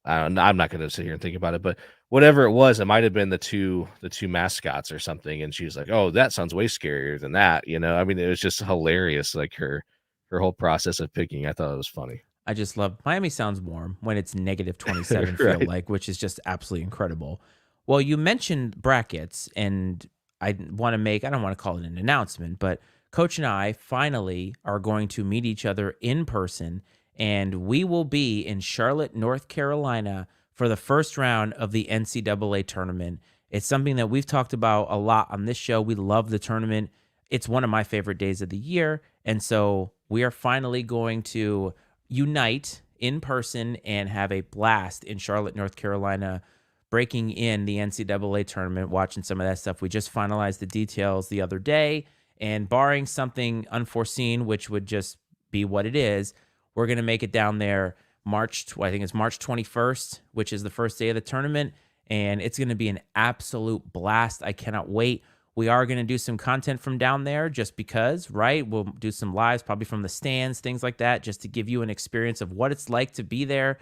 I'm not gonna sit here and think about it, but whatever it was, it might have been the two mascots or something, and she's like, "Oh, that sounds way scarier than that," you know? I mean, it was just hilarious, like, her whole process of picking, I thought it was funny.
I just love Miami sounds warm when it's negative 27 feel
Right.
like, which is just absolutely incredible. Well, you mentioned brackets, and I want to make, I don't want to call it an announcement, but Coach and I finally are going to meet each other in person, and we will be in Charlotte, North Carolina for the first round of the NCAA tournament. It's something that we've talked about a lot on this show. We love the tournament. It's one of my favorite days of the year. And so we are finally going to unite in person and have a blast in Charlotte, North Carolina, breaking in the NCAA tournament, watching some of that stuff. We just finalized the details the other day, and barring something unforeseen, which would just be what it is, we're going to make it down there I think it's March 21st, which is the first day of the tournament, and it's going to be an absolute blast. I cannot wait. We are going to do some content from down there just because, right? We'll do some lives, probably from the stands, things like that, just to give you an experience of what it's like to be there.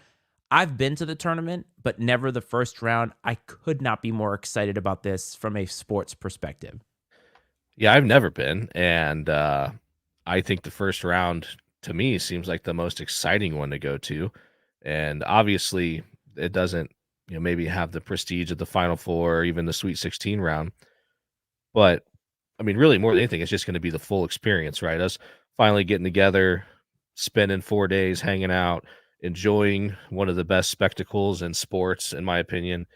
I've been to the tournament, but never the first round. I could not be more excited about this from a sports perspective.
Yeah, I've never been, and, I think the first round, to me, seems like the most exciting one to go to, and, obviously, it doesn't, maybe have the prestige of the Final Four or even the Sweet 16 round, but I mean, really, more than anything, it's just gonna be the full experience, right? Us finally getting together, spending 4 days hanging out, enjoying one of the best spectacles in sports, in my opinion,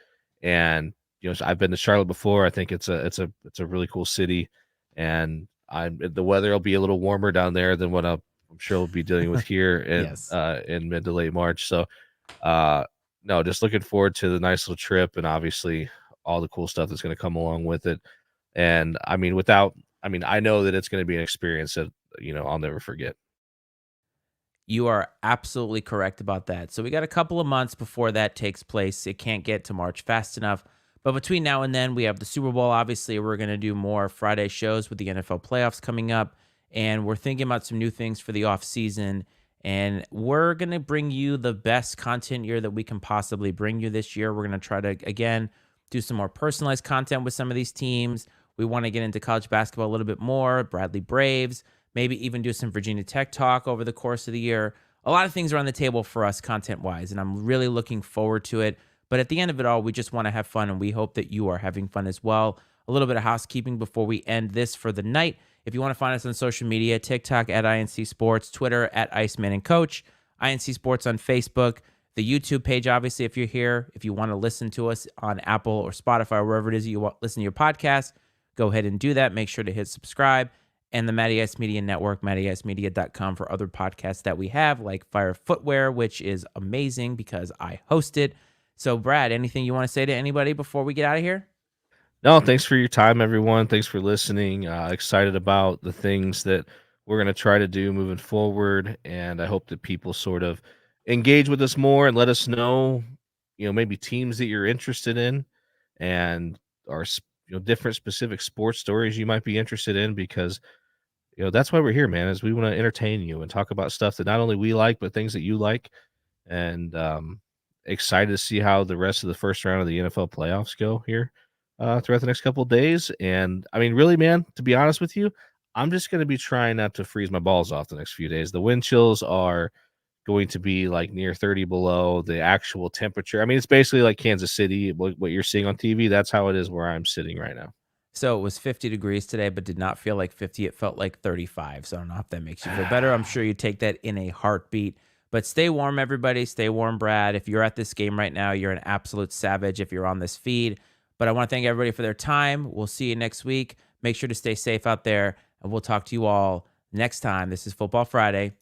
and, I've been to Charlotte before. I think it's a really cool city, and the weather will be a little warmer down there than what I'm sure we'll be dealing with here
Yes.
in mid to late March, so, uh, no, just looking forward to the nice little trip and obviously all the cool stuff that's gonna come along with it. And I mean, I know that it's gonna be an experience that, I'll never forget.
You are absolutely correct about that. So we got a couple of months before that takes place. It can't get to March fast enough. But between now and then, we have the Super Bowl. Obviously, we're going to do more Friday shows with the NFL playoffs coming up. And we're thinking about some new things for the off season. And we're going to bring you the best content year that we can possibly bring you this year. We're going to try to, again, do some more personalized content with some of these teams. We want to get into college basketball a little bit more. Bradley Braves, maybe even do some Virginia Tech talk over the course of the year. A lot of things are on the table for us content wise, and I'm really looking forward to it. But at the end of it all, we just want to have fun, and we hope that you are having fun as well. A little bit of housekeeping before we end this for the night. If you want to find us on social media, TikTok at INC Sports, Twitter at Iceman and Coach, INC Sports on Facebook, the YouTube page, obviously, if you're here. If you want to listen to us on Apple or Spotify, or wherever it is you listen to your podcast, go ahead and do that. Make sure to hit subscribe. And the Matty Ice Media Network, mattyicemedia.com, for other podcasts that we have, like Fire Footwear, which is amazing because I host it. So, Brad, anything you want to say to anybody before we get out of here?
No, thanks for your time, everyone. Thanks for listening. Excited about the things that we're gonna try to do moving forward, and I hope that people sort of engage with us more and let us know, maybe teams that you're interested in and or different specific sports stories you might be interested in because that's why we're here, man, is we want to entertain you and talk about stuff that not only we like, but things that you like. And excited to see how the rest of the first round of the NFL playoffs go here throughout the next couple of days. And I mean, really, man, to be honest with you, I'm just going to be trying not to freeze my balls off the next few days. The wind chills are going to be like near 30 below the actual temperature. I mean, it's basically like Kansas City, what you're seeing on TV. That's how it is where I'm sitting right now.
So, it was 50 degrees today, but did not feel like 50. It felt like 35. So, I don't know if that makes you feel better. I'm sure you take that in a heartbeat. But stay warm, everybody. Stay warm, Brad. If you're at this game right now, you're an absolute savage if you're on this feed. But I want to thank everybody for their time. We'll see you next week. Make sure to stay safe out there, and we'll talk to you all next time. This is Football Friday.